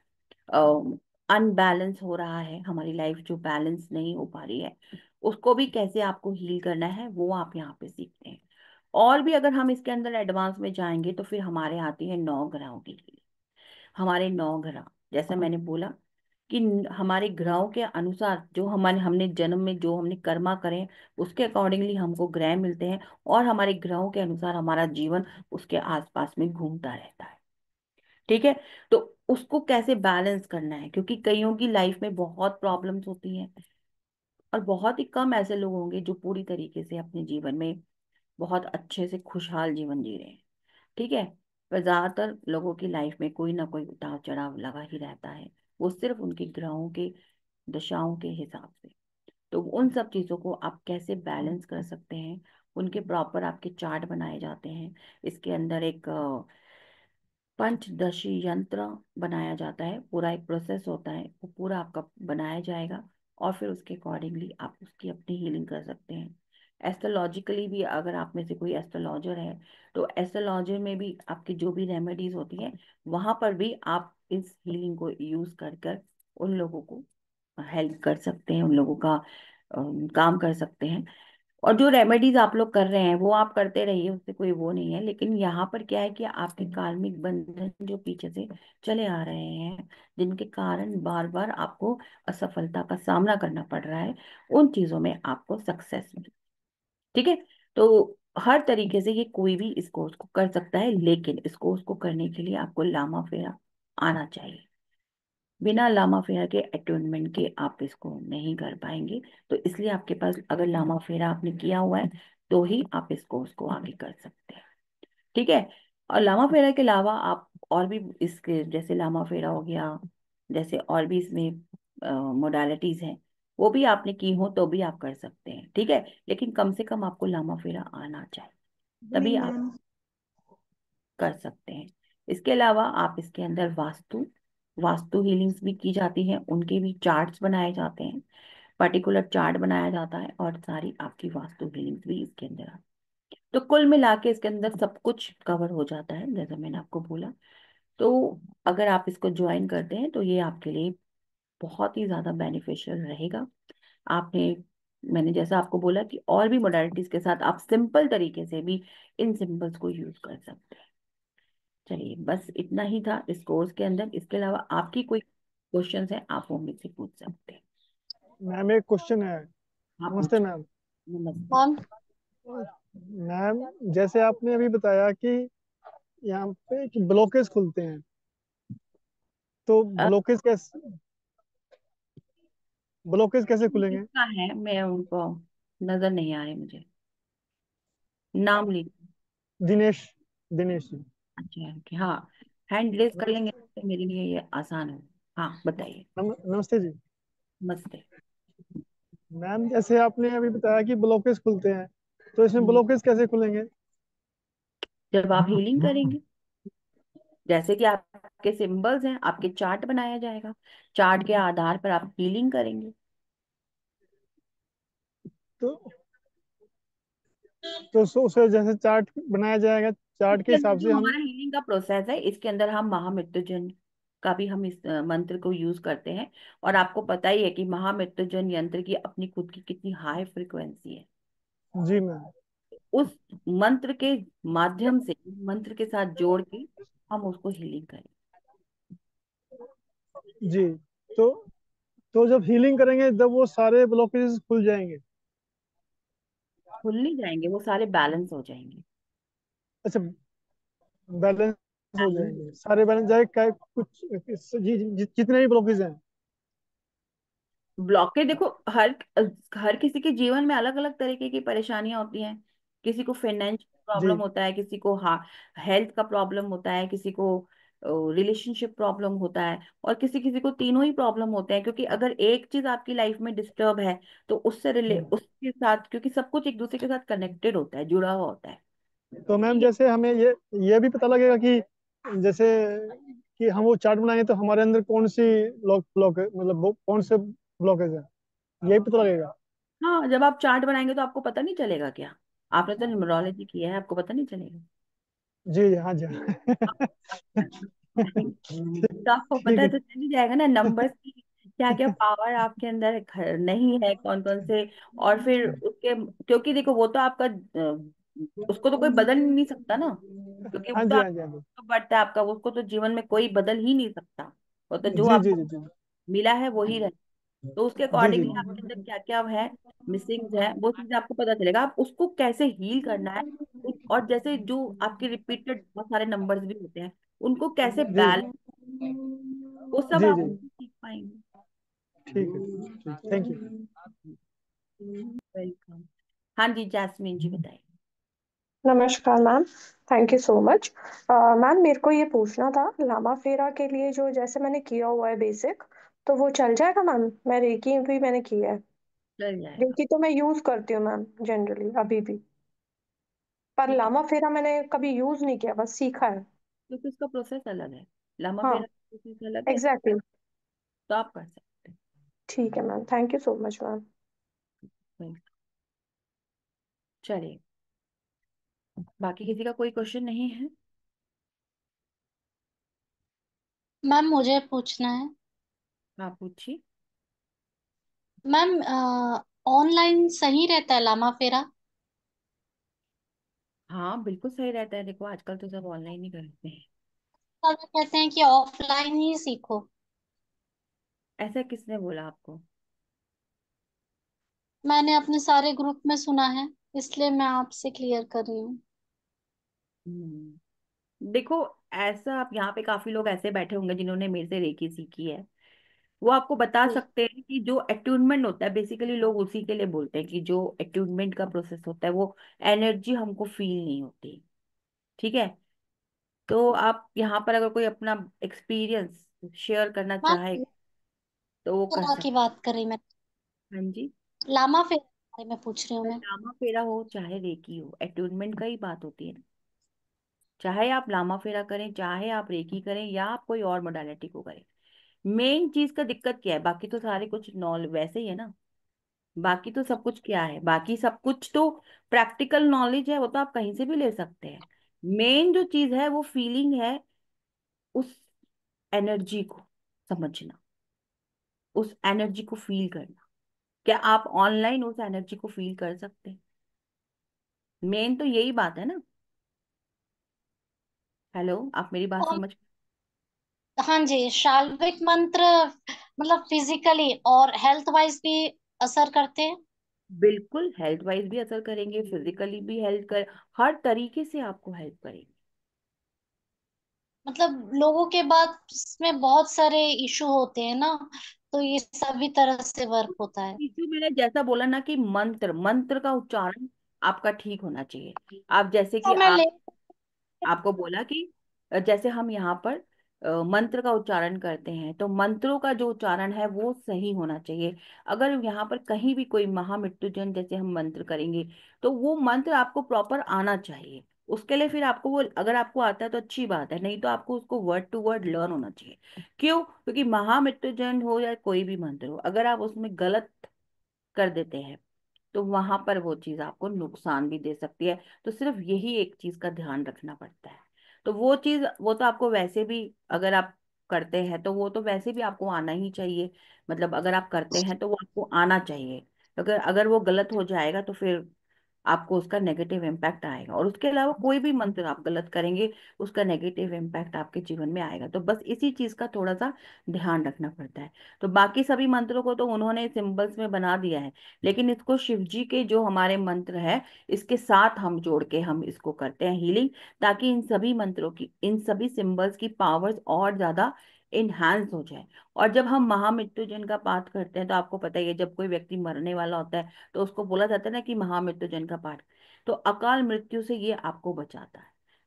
अनबैलेंस हो रहा है, हमारी लाइफ जो बैलेंस नहीं हो पा रही है, उसको भी कैसे आपको हील करना है वो आप यहाँ पे सीखते हैं। और भी अगर हम इसके अंदर एडवांस में जाएंगे तो फिर हमारे आती है 9 ग्रहों की हीलिंग। हमारे 9 ग्रह, जैसा मैंने बोला कि हमारे ग्रहों के अनुसार जो हमारे हमने जन्म में जो हमने कर्मा करें उसके अकॉर्डिंगली हमको ग्रह मिलते हैं, और हमारे ग्रहों के अनुसार हमारा जीवन उसके आसपास में घूमता रहता है। ठीक है। तो उसको कैसे बैलेंस करना है, क्योंकि कईयों की लाइफ में बहुत प्रॉब्लम्स होती हैं, और बहुत ही कम ऐसे लोग होंगे जो पूरी तरीके से अपने जीवन में बहुत अच्छे से खुशहाल जीवन जी रहे हैं। ठीक है। पर ज्यादातर लोगों की लाइफ में कोई ना कोई उतार चढ़ाव लगा ही रहता है, वो सिर्फ उनके ग्रहों के दशाओं के हिसाब से। तो उन सब चीजों को आप कैसे बैलेंस कर सकते हैं, उनके प्रॉपर आपके चार्ट बनाए जाते हैं। इसके अंदर एक पंचदशी यंत्र बनाया जाता है, पूरा एक प्रोसेस होता है, वो पूरा आपका बनाया जाएगा, और फिर उसके अकॉर्डिंगली आप उसकी अपनी हीलिंग कर सकते हैं। एस्ट्रोलॉजिकली भी अगर आप में से कोई एस्ट्रोलॉजर है तो एस्ट्रोलॉजर में भी आपकी जो भी रेमेडीज होती हैं वहां पर भी आप इस हीलिंग को यूज कर कर उन लोगों को हेल्प कर सकते हैं, उन लोगों का काम कर सकते हैं। और जो रेमेडीज आप लोग कर रहे हैं वो आप करते रहिए, उससे कोई वो नहीं है, लेकिन यहाँ पर क्या है कि आपके कार्मिक बंधन जो पीछे से चले आ रहे हैं, जिनके कारण बार बार आपको असफलता का सामना करना पड़ रहा है, उन चीजों में आपको सक्सेस मिले। ठीक है। तो हर तरीके से ये कोई भी इस कोर्स को कर सकता है, लेकिन इस कोर्स को करने के लिए आपको लामा फेरा आना चाहिए। बिना लामा फेरा के अटूनमेंट के आप इसको नहीं कर पाएंगे। तो इसलिए आपके पास अगर लामा फेरा आपने किया हुआ है तो ही आप इस कोर्स को आगे कर सकते हैं। ठीक है। और लामा फेरा के अलावा आप और भी इसके जैसे लामा फेरा हो गया, जैसे और भी इसमें मोडालिटीज हैं, वो भी आपने की हो तो भी आप कर सकते हैं। ठीक है। लेकिन कम से कम आपको लामा फेरा आना चाहिए, तभी इवनिंग आप मैम। कर सकते हैं। इसके अलावा आप इसके अंदर वास्तु वास्तु हीलिंग्स भी की जाती हैं, उनके भी चार्ट्स बनाए जाते हैं, पर्टिकुलर चार्ट बनाया जाता है, और सारी आपकी वास्तु हीलिंग्स भी इसके अंदर आती है। तो कुल मिला के इसके अंदर सब कुछ कवर हो जाता है जैसा मैंने आपको बोला। तो अगर आप इसको ज्वाइन करते हैं तो ये आपके लिए बहुत ही ज्यादा बेनिफिशियल रहेगा। आपने मैंने जैसा आपको बोला कि और भी मोडालिटीज के साथ आप सिंपल तरीके से भी इन सिंबल्स को यूज कर सकते हैं। चलिए, बस इतना ही था इस कोर्स के अंदर। इसके अलावा आपकी कोई क्वेश्चंस है आप वो मुझसे पूछ सकते हैं। मैम एक क्वेश्चन है। आप नमस्ते पूछ। मैम। नमस्ते। मैम। मैम जैसे आपने अभी बताया कि यहाँ पे कि ब्लॉकेज खुलते हैं, तो अ, ब्लॉकेज कैसे खुलेंगे? किसका है, मैं उनको नजर नहीं आ रहे मुझे, नाम लीजिए। दिनेश। दिनेश जी। अच्छा ओके, हाँ। हैंड रेस कर लेंगे तो मेरे लिए ये आसान है। हाँ बताइए। नमस्ते जी। नमस्ते। मैम जैसे आपने अभी बताया कि ब्लॉकेज खुलते हैं, तो इसमें हम्म, ब्लॉकेज कैसे खुलेंगे? जब आप हीलिंग करेंगे, जैसे कि आपके सिंबल्स हैं, आपके चार्ट बनाया जाएगा, चार्ट के आधार पर आप हीलिंग करेंगे। तो उसे जैसे चार्ट बनाया जाएगा, चार्ट के इसके अंदर हिसाब से जो हम। हमारा हीलिंग का प्रोसेस है, इसके अंदर हम महामृत्युंजय का भी हम इस मंत्र को यूज करते हैं। और आपको पता ही है कि महामृत्युंजय यंत्र की अपनी खुद की कितनी हाई फ्रिक्वेंसी है। जी मैम। उस मंत्र के माध्यम से, मंत्र के साथ जोड़ के हम उसको हीलिंग करें। जी। तो जब हीलिंग करेंगे जब वो सारे ब्लॉकेजेस खुल जाएंगे। खुल नहीं जाएंगे, वो सारे बैलेंस हो जाएंगे। अच्छा, बैलेंस हो बैलेंस। जाएंगे, सारे बैलेंस जाए क्या कुछ जितने भी ब्लॉकेज हैं। ब्लॉकेज देखो, हर हर किसी के जीवन में अलग अलग तरीके की परेशानियां होती हैं। किसी को फाइनेंशियल प्रॉब्लम जी। होता है, किसी को हेल्थ का प्रॉब्लम होता है, किसी को रिलेशनशिप प्रॉब्लम होता है, और किसी किसी को तीनों ही प्रॉब्लम होते हैं। क्योंकि अगर एक चीज आपकी लाइफ में डिस्टर्ब है तो उससे उसके साथ, क्योंकि सब कुछ एक दूसरे के साथ कनेक्टेड होता है, जुड़ा हुआ होता है। तो मैम ठीक है। जैसे हमें ये भी पता लगेगा कि जैसे कि हम वो चार्ट बनाएंगे तो हमारे अंदर कौन सी ब्लॉक मतलब वो कौन से ब्लॉकेज है, यही पता लगेगा। हाँ, जब आप चार्ट बनाएंगे तो आपको पता नहीं चलेगा क्या? आपने तो न्यूमरोलॉजी किया है, आपको पता नहीं चलेगा? जी हाँ जी हाँ। तो आपको ठीक पता है। तो चल ही जाएगा ना, नंबर्स की क्या क्या पावर आपके अंदर नहीं है, कौन कौन से। और फिर उसके, क्योंकि देखो वो तो आपका उसको तो कोई बदल ही नहीं सकता ना, क्योंकि वो हाँ तो जी, हाँ जी, हाँ जी। आपको बढ़ता है आपका, उसको तो जीवन में कोई बदल ही नहीं सकता। वो तो जो जी जी आपको जी जी। मिला है वही रहे। तो उसके जी जी अकॉर्डिंगली आपके अंदर क्या क्या है, मिसिंग है, वो चीज आपको पता चलेगा, आप उसको कैसे हील करना है। और जैसे जो आपके रिपीटेड बहुत सारे नंबर्स भी होते हैं, उनको कैसे जी बैलेंस, वो सब जी आप जी। सीख पाएंगे। ठीक है, ठीक, थैंक यू। वेलकम। हाँ जी, जैस्मिन जी बताइए। नमस्कार ma'am. Thank you so much. Ma'am मेरे को ये पूछना था, लामा फेरा के लिए जो जैसे मैंने किया हुआ है बेसिक, तो वो चल जाएगा मैम? मैं रेकी भी मैंने किया है। चल जाएगा। रेकी तो मैं यूज करती हूँ मैम जनरली अभी भी, पर ठीक है, लामा फेरा मैंने कभी यूज नहीं किया, बस सीखा है। क्योंकि उसका प्रोसेस अलग है, लामा हाँ, फेरा का प्रोसेस अलग है, एग्जैक्टली। तो आप कर सकते ठीक है ma'am, thank you so much ma'am. हैं। चलिए, बाकी किसी का कोई क्वेश्चन नहीं है? मैम मुझे पूछना है। आप पूछिए। मैम ऑनलाइन सही रहता है लामा फेरा? हाँ बिल्कुल सही रहता है, देखो आजकल तो सब ऑनलाइन ही करते हैं। सब कहते हैं कि ऑफलाइन ही सीखो। ऐसा किसने बोला आपको? मैंने अपने सारे ग्रुप में सुना है, इसलिए मैं आपसे क्लियर कर रही हूँ। देखो, ऐसा आप यहाँ पे काफी लोग ऐसे बैठे होंगे जिन्होंने मेरे से रेकी सीखी है, वो आपको बता जी। सकते हैं कि जो अट्यूनमेंट होता है, बेसिकली लोग उसी के लिए बोलते हैं कि जो अट्यूनमेंट का प्रोसेस होता है वो एनर्जी हमको फील नहीं होती। ठीक है, तो आप यहाँ पर अगर कोई अपना एक्सपीरियंस शेयर करना मैम चाहे तो वो कर फेरा की सकते। बात करी मैं, हाँ जी। लामा फेरा के बारे में पूछ रही हूँ मैं। लामा फेरा हो चाहे रेकी हो, अट्यूनमेंट का ही बात होती है ना। चाहे आप लामा फेरा करें, चाहे आप रेकी करें, या आप कोई और मोडालिटी को करें, मेन चीज का दिक्कत क्या है, बाकी तो सारे कुछ नॉल वैसे ही है ना। बाकी तो सब कुछ क्या है, बाकी सब कुछ तो प्रैक्टिकल नॉलेज है, वो तो आप कहीं से भी ले सकते हैं। मेन जो चीज है वो फीलिंग है, उस एनर्जी को समझना, उस एनर्जी को फील करना। क्या आप ऑनलाइन उस एनर्जी को फील कर सकते हैं? मेन तो यही बात है ना। हेलो, आप मेरी बात और समझ? हाँ जी, शाल्विक मंत्र मतलब फिजिकली और हेल्थ वाइज भी असर करते हैं? बिल्कुल, हेल्थ वाइज भी असर करेंगे, फिजिकली भी हेल्प कर, हर तरीके से आपको हेल्प करेंगे। मतलब लोगों के बाद इसमें बहुत सारे इशू होते हैं ना, तो ये सभी तरह से वर्क होता है। जो मैंने जैसा बोला ना कि मंत्र मंत्र का उच्चारण आपका ठीक होना चाहिए। आप जैसे कि तो मैं ले आपको बोला कि जैसे हम यहाँ पर मंत्र का उच्चारण करते हैं, तो मंत्रों का जो उच्चारण है वो सही होना चाहिए। अगर यहाँ पर कहीं भी कोई महामृत्युंजय जैसे हम मंत्र करेंगे, तो वो मंत्र आपको प्रॉपर आना चाहिए। उसके लिए फिर आपको वो, अगर आपको आता है तो अच्छी बात है, नहीं तो आपको उसको वर्ड टू वर्ड लर्न होना चाहिए। क्यों? क्योंकि महामृत्युंजय हो या कोई भी मंत्र हो, अगर आप उसमें गलत कर देते हैं तो वहां पर वो चीज आपको नुकसान भी दे सकती है। तो सिर्फ यही एक चीज का ध्यान रखना पड़ता है। तो वो चीज, वो तो आपको वैसे भी, अगर आप करते हैं तो वो तो वैसे भी आपको आना ही चाहिए। मतलब अगर आप करते हैं तो वो आपको आना चाहिए। अगर अगर वो गलत हो जाएगा तो फिर आपको उसका नेगेटिव इम्पैक्ट आएगा, और उसके अलावा कोई भी मंत्र आप गलत करेंगे, उसका नेगेटिव इम्पैक्ट आपके जीवन में आएगा। तो बस इसी चीज का थोड़ा सा ध्यान रखना पड़ता है। तो बाकी सभी मंत्रों को तो उन्होंने सिंबल्स में बना दिया है, लेकिन इसको शिव जी के जो हमारे मंत्र है, इसके साथ हम जोड़ के हम इसको करते हैं हीलिंग, ताकि इन सभी मंत्रों की, इन सभी सिंबल्स की पावर्स और ज्यादा इनहांस हो जाए। और जब हम महामृत्युंजय का पाठ करते हैं, तो आपको पता ही है, जब कोई व्यक्ति मरने वाला होता है तो उसको बोला जाता है ना कि महामृत्युंजय का पाठ, तो अकाल मृत्यु से ये आपको बचाता है।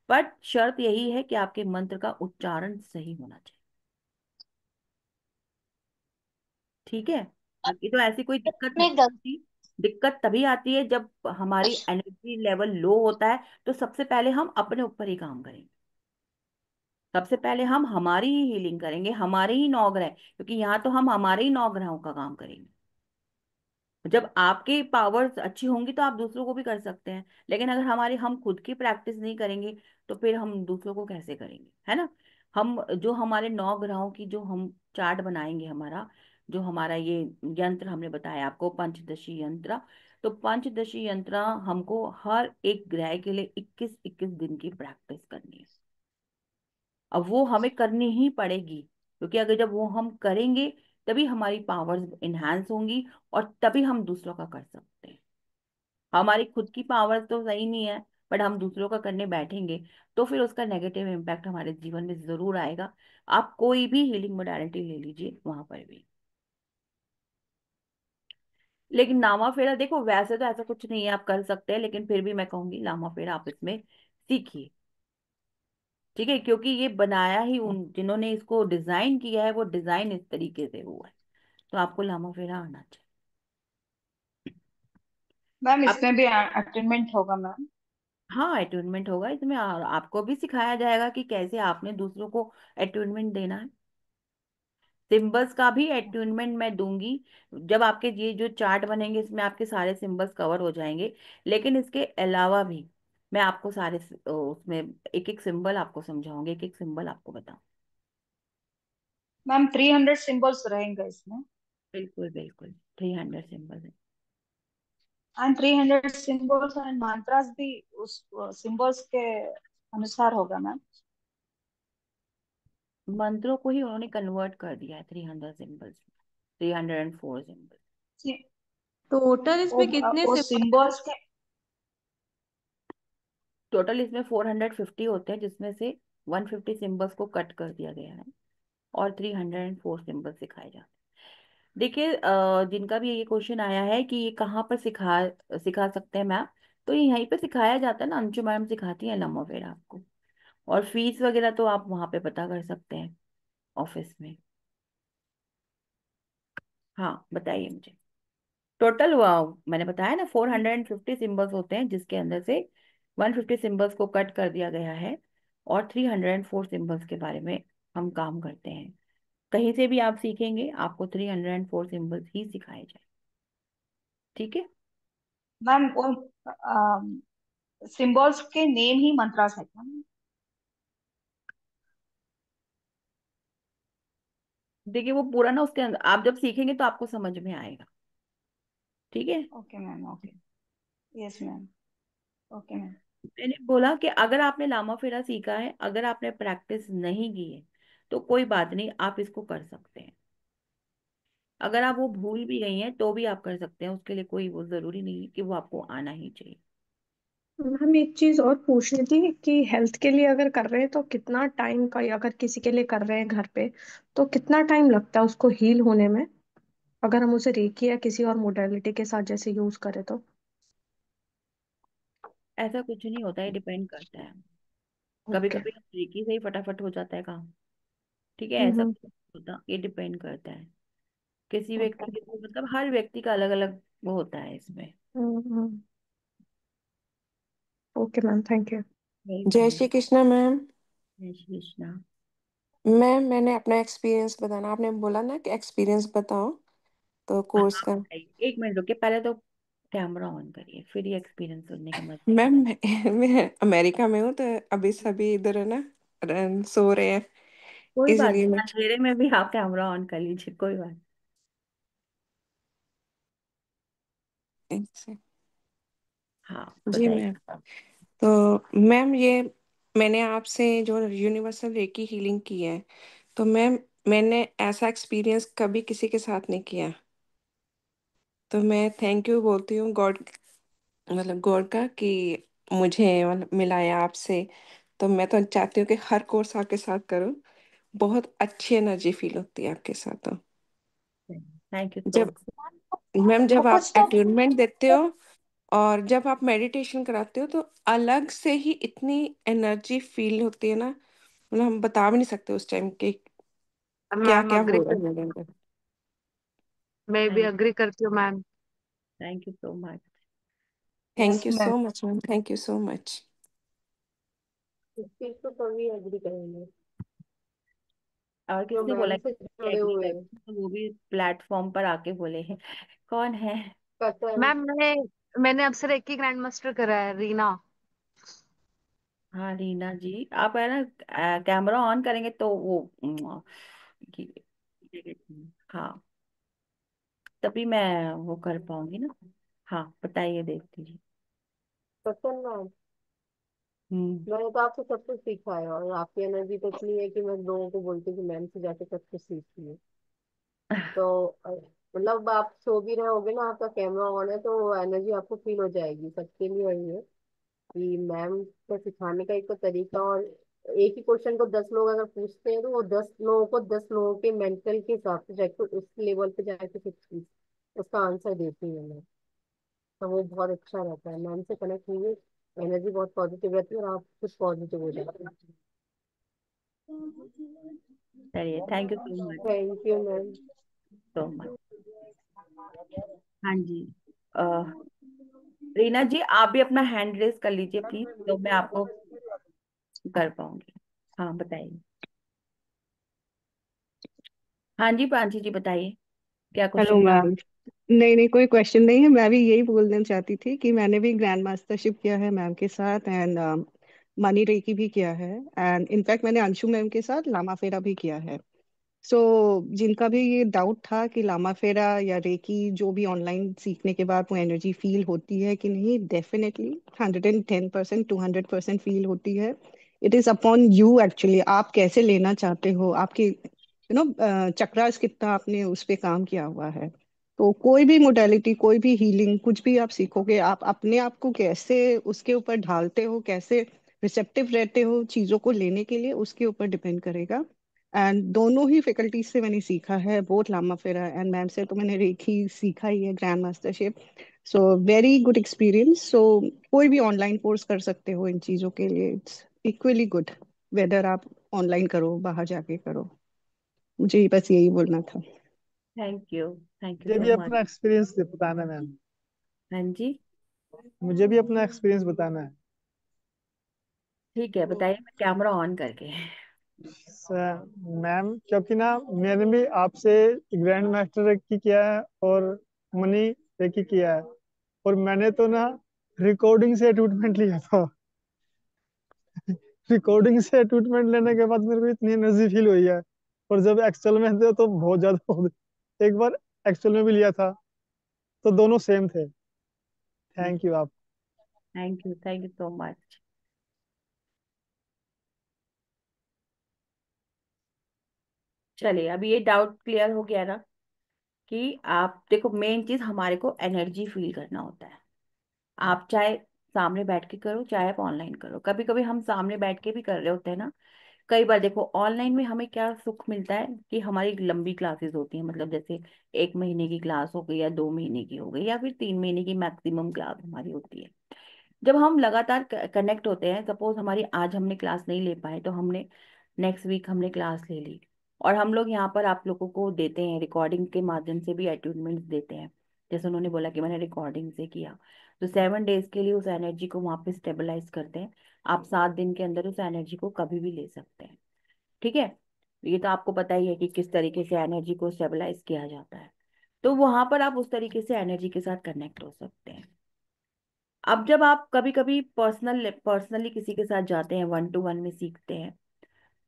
बट शर्त यही है कि आपके मंत्र का उच्चारण सही होना चाहिए। ठीक है, बाकी तो ऐसी कोई दिक्कत नहीं में गलत। होती। दिक्कत तभी आती है जब हमारी एनर्जी लेवल लो होता है, तो सबसे पहले हम अपने ऊपर ही काम करेंगे। सबसे पहले हम हमारी ही हीलिंग करेंगे, हमारे ही नौ ग्रह, क्योंकि यहाँ तो हम हमारे ही नौ ग्रहों का काम करेंगे। जब आपकी पावर्स अच्छी होंगी तो आप दूसरों को भी कर सकते हैं, लेकिन अगर हमारी, हम खुद की प्रैक्टिस नहीं करेंगे तो फिर हम दूसरों को कैसे करेंगे, है ना। हम जो हमारे नौ ग्रहों की जो हम चार्ट बनाएंगे, हमारा जो हमारा ये यंत्र हमने बताया आपको, पंचदशी यंत्र, तो पंचदशी यंत्र हमको हर एक ग्रह के लिए 21-21 दिन की प्रैक्टिस करनी है। अब वो हमें करनी ही पड़ेगी, क्योंकि अगर जब वो हम करेंगे तभी हमारी पावर्स इनहांस होंगी, और तभी हम दूसरों का कर सकते हैं। हमारी खुद की पावर्स तो सही नहीं है, बट हम दूसरों का करने बैठेंगे तो फिर उसका नेगेटिव इम्पैक्ट हमारे जीवन में जरूर आएगा। आप कोई भी हीलिंग मोडालिटी ले लीजिए, वहां पर भी। लेकिन लामा फेरा देखो, वैसे तो ऐसा कुछ नहीं है, आप कर सकते हैं, लेकिन फिर भी मैं कहूंगी लामा फेरा आप इसमें सीखिए। ठीक है, क्योंकि ये बनाया ही उन जिन्होंने इसको डिजाइन किया है, वो डिजाइन इस तरीके से हुआ है, तो आपको लामा फेरा आना चाहिए। मैम अब इसमें भी अटेनमेंट होगा मैम? हाँ, अटूनमेंट होगा इसमें, और आपको भी सिखाया जाएगा कि कैसे आपने दूसरों को अटूनमेंट देना है। सिंबल्स का भी अटूनमेंट मैं दूंगी। जब आपके ये जो चार्ट बनेंगे, इसमें आपके सारे सिंबल्स कवर हो जाएंगे, लेकिन इसके अलावा भी मैं आपको सारे उसमें एक एक सिंबल आपको समझाऊंगी, एक एक सिंबल आपको बताऊं। मैम 300 सिंबल्स रहेंगे इसमें? बिल्कुल बिल्कुल, 300 सिंबल है। एंड 300 सिंबल्स एंड मंत्रास भी उस सिंबल्स के अनुसार होगा मैम? मंत्रों को ही उन्होंने कन्वर्ट कर दिया है 300 सिंबल्स, 304 सिंबल। टोटल वो इसमें कितने वो सिंबल है? सिंबल्स के। टोटल इसमें 450 होते हैं, जिसमें से 150 सिंबल्स को कट कर दिया गया है, और 304 सिंबल सिखाए जाते हैं। देखिए, जिनका भी ये क्वेश्चन आया है कि ये कहाँ पर सिखा सिखा सकते हैं मैम, तो ये यहीं पे सिखाया जाता है ना, अंशु मैम सिखाती हैं लमोवेरा आपको। और फीस वगैरह तो आप वहाँ पे पता कर सकते हैं ऑफिस में। हाँ, बताइए मुझे। टोटल मैंने बताया ना, 450 सिंबल्स होते हैं, जिसके अंदर से 150 सिंबल्स को कट कर दिया गया है, और 304 सिंबल्स के बारे में हम काम करते हैं। कहीं से भी आप सीखेंगे, आपको 304 सिंबल्स ही सिखाए जाए। ठीक है। मैम वो सिंबल्स के नेम ही मंत्रास है क्या? देखिए, वो पूरा ना उसके अंदर आप जब सीखेंगे तो आपको समझ में आएगा। ठीक है। Okay ma'am, okay. Yes ma'am. Okay ma'am. मैंने बोला कि अगर आपने लामा फेरा सीखा है, अगर आपने प्रैक्टिस नहीं की है, तो कोई बात नहीं, आप इसको कर सकते हैं। अगर आप वो भूल भी गई हैं तो भी आप कर सकते हैं, उसके लिए कोई वो जरूरी नहीं है कि वो आपको आना ही चाहिए। हम एक चीज और पूछनी थी कि हेल्थ के लिए अगर कर रहे हैं तो कितना टाइम का, या अगर किसी के लिए कर रहे हैं घर पे तो कितना टाइम लगता है उसको हील होने में, अगर हम उसे रेकी या किसी और मोडालिटी के साथ जैसे यूज करें तो? ऐसा कुछ नहीं होता है, डिपेंड करता है। कभी ओके। कभी तरीके से ही फटाफट हो जाता है काम। ठीक है, ऐसा हम्म। कुछ नहीं होता, ये डिपेंड करता है। किसी व्यक्ति ओके। के मतलब हर व्यक्ति का अलग अलग वो होता है इसमें। Hmm. Okay ma'am, thank you. जय वेलकम। श्री कृष्णा मैम। जय श्री कृष्णा। मैंने अपना एक्सपीरियंस बताना, आपने बोला ना कि एक्सपीरियंस बताओ, तो हाँ, कोर्स का। बताइए, एक मिनट रुकिए, पहले तो कैमरा ऑन करिए, फिर ये एक्सपीरियंस सुनने का मजा आएगा। मैम मैं अमेरिका में हूँ, तो अभी सभी इधर है ना, सो रहे हैं, कोई बात इसलिए नहीं, मैं। अंधेरे में भी आप कैमरा ऑन कर लीजिए, कोई बात। हाँ, जी बताइए। मैम। तो मैम ये मैंने आपसे जो यूनिवर्सल रेकी हीलिंग की है, तो मैम मैंने ऐसा एक्सपीरियंस कभी किसी के साथ नहीं किया। तो मैं थैंक यू बोलती हूँ गॉड, मतलब गॉड का, कि मुझे मतलब मिला है आपसे। तो मैं तो चाहती हूँ कि हर कोर्स आपके साथ करूँ, बहुत अच्छी एनर्जी फील होती है आपके साथ। तो थैंक यू सो जब मैम वो जब आप कुछ तो अटूनमेंट देते हो और जब आप मेडिटेशन कराते हो, तो अलग से ही इतनी एनर्जी फील होती है ना, मतलब हम बता भी नहीं सकते उस टाइम के क्या मैम क्या अग्री हो रहा कर, है मेरे अंदर। मैं भी मच। अग्री करती हूँ ma'am. Thank you so much. Yes thank you ma'am. So much ma'am, thank you so much. इस चीज तो सभी एग्री करेंगे और जो किसने बोला मैम से कि जुड़े एग्री हुए कर, हैं। तो वो भी प्लेटफॉर्म पर आके बोले हैं। कौन है? पता है मैम, मैंने अब से एक ही ग्रैंड मास्टर करा है, रीना। हाँ, रीना जी, आप है ना, कैमरा ऑन करेंगे तो वो हाँ, तभी मैं वो कर पाऊंगी ना। हाँ बताइए देखती जी। सत्तर मैम, हम्म। मैंने तो आपसे सब कुछ सीखा है और आपकी एनर्जी तो इतनी है कि मैं लोगों को बोलती हूँ कि मैम से जाके सब कुछ सीखती हूँ। तो मतलब आप सो भी रहे होगे ना, आपका कैमरा ऑन है, तो वो एनर्जी आपको फील हो जाएगी। सबके लिए वही है कि मैम को सिखाने का एक तो तरीका, और एक ही क्वेश्चन को 10 लोग अगर पूछते हैं तो वो 10 लोगों को 10 लोगों के मेंटल के हिसाब से जाके उस लेवल पे जाके फिर उसका आंसर देती है मैम। तो वो बहुत अच्छा रहता है, मैम से कनेक्ट हुई, एनर्जी बहुत पॉजिटिव रहती है और आप कुछ पॉजिटिव हो जाते हैं। चलिए, thank you so much. Thank you ma'am. So much. हाँ जी। अ, रीना जी, आप भी अपना हैंड रेस कर लीजिए प्लीज, तो मैं आपको कर पाऊंगी। हाँ बताइए। हाँ जी प्रांशी जी बताइए, क्या हेलो क्वेश्चन था मैम। आपका? नहीं नहीं, कोई क्वेश्चन नहीं है। मैं भी यही बोलना चाहती थी कि मैंने भी ग्रैंड मास्टरशिप किया है मैम के साथ, एंड मनी रेकी भी किया है, एंड इनफैक्ट मैंने अंशु मैम के साथ लामा फेरा भी किया है। सो जिनका भी ये डाउट था कि लामा फेरा या रेकी जो भी ऑनलाइन सीखने के बाद वो एनर्जी फील होती है कि नहीं, डेफिनेटली 110% 200% फील होती है। It is upon you actually, आप कैसे लेना चाहते हो, आपके चक्रास कितना आपने उस पे काम किया हुआ है। तो कोई भी मोडेलिटी, कोई भी हीलिंग, कुछ भी आप सीखोगे, आप अपने आप को कैसे उसके ऊपर ढालते हो, कैसे रिसेप्टिव रहते हो चीजों को लेने के लिए, उसके ऊपर डिपेंड करेगा। एंड दोनों ही फैकल्टीज से मैंने सीखा है, बोथ लामा फेरा एंड मैम से तो मैंने रेखी सीखा ही है, grand mastership. So very good experience. So कोई भी ऑनलाइन कोर्स कर सकते हो इन चीज़ों के लिए, इट्स इक्वली गुड, वेदर आप ऑनलाइन करो बाहर जाके करो। मुझे बस यही बोलना था। Thank you. थैंक यू मुझे सो भी मच। अपना एक्सपीरियंस बताना है मैम। हाँ जी। मुझे भी अपना एक्सपीरियंस बताना है। ठीक है बताइए, मैं कैमरा ऑन करके। मैम, क्योंकि ना मैंने भी आपसे ग्रैंड मास्टर की किया है और मनी की किया है, और मैंने तो ना रिकॉर्डिंग से ट्रीटमेंट लिया था। रिकॉर्डिंग से ट्रीटमेंट लेने के बाद मेरे को इतनी एनर्जी फील हुई है, और जब एक्चुअल में थे तो बहुत ज्यादा हो गई। एक बार एक्चुअल में भी लिया था, तो दोनों सेम थे। थैंक यू आप। Thank you so much. चलिए, अब ये डाउट क्लियर हो गया ना, कि आप देखो, मेन चीज हमारे को एनर्जी फील करना होता है। आप चाहे सामने बैठ के करो, चाहे आप ऑनलाइन करो। कभी कभी हम सामने बैठ के भी कर रहे होते हैं ना। कई बार देखो, ऑनलाइन में हमें क्या सुख मिलता है कि हमारी लंबी क्लासेस होती हैं, मतलब जैसे 1 महीने की क्लास हो गई, या 2 महीने की हो गई, या फिर 3 महीने की मैक्सिमम क्लास हमारी होती है। जब हम लगातार कनेक्ट होते हैं, सपोज हमारी आज हमने क्लास नहीं ले पाए, तो हमने नेक्स्ट वीक हमने क्लास ले ली, और हम लोग यहाँ पर आप लोगों को देते हैं, रिकॉर्डिंग के माध्यम से भी अटेनमेंट देते हैं। जैसे उन्होंने बोला कि मैंने रिकॉर्डिंग से किया, तो 7 डेज के लिए उस एनर्जी को वहाँ पे स्टेबलाइज करते हैं। आप 7 दिन के अंदर उस एनर्जी को कभी भी ले सकते हैं। ठीक है। ये तो आपको पता ही है कि किस तरीके से एनर्जी को स्टेबलाइज किया जाता है। तो वहां पर आप उस तरीके से एनर्जी के साथ कनेक्ट हो सकते हैं। अब जब आप कभी कभी पर्सनली किसी के साथ जाते हैं, 1 to 1 में सीखते हैं,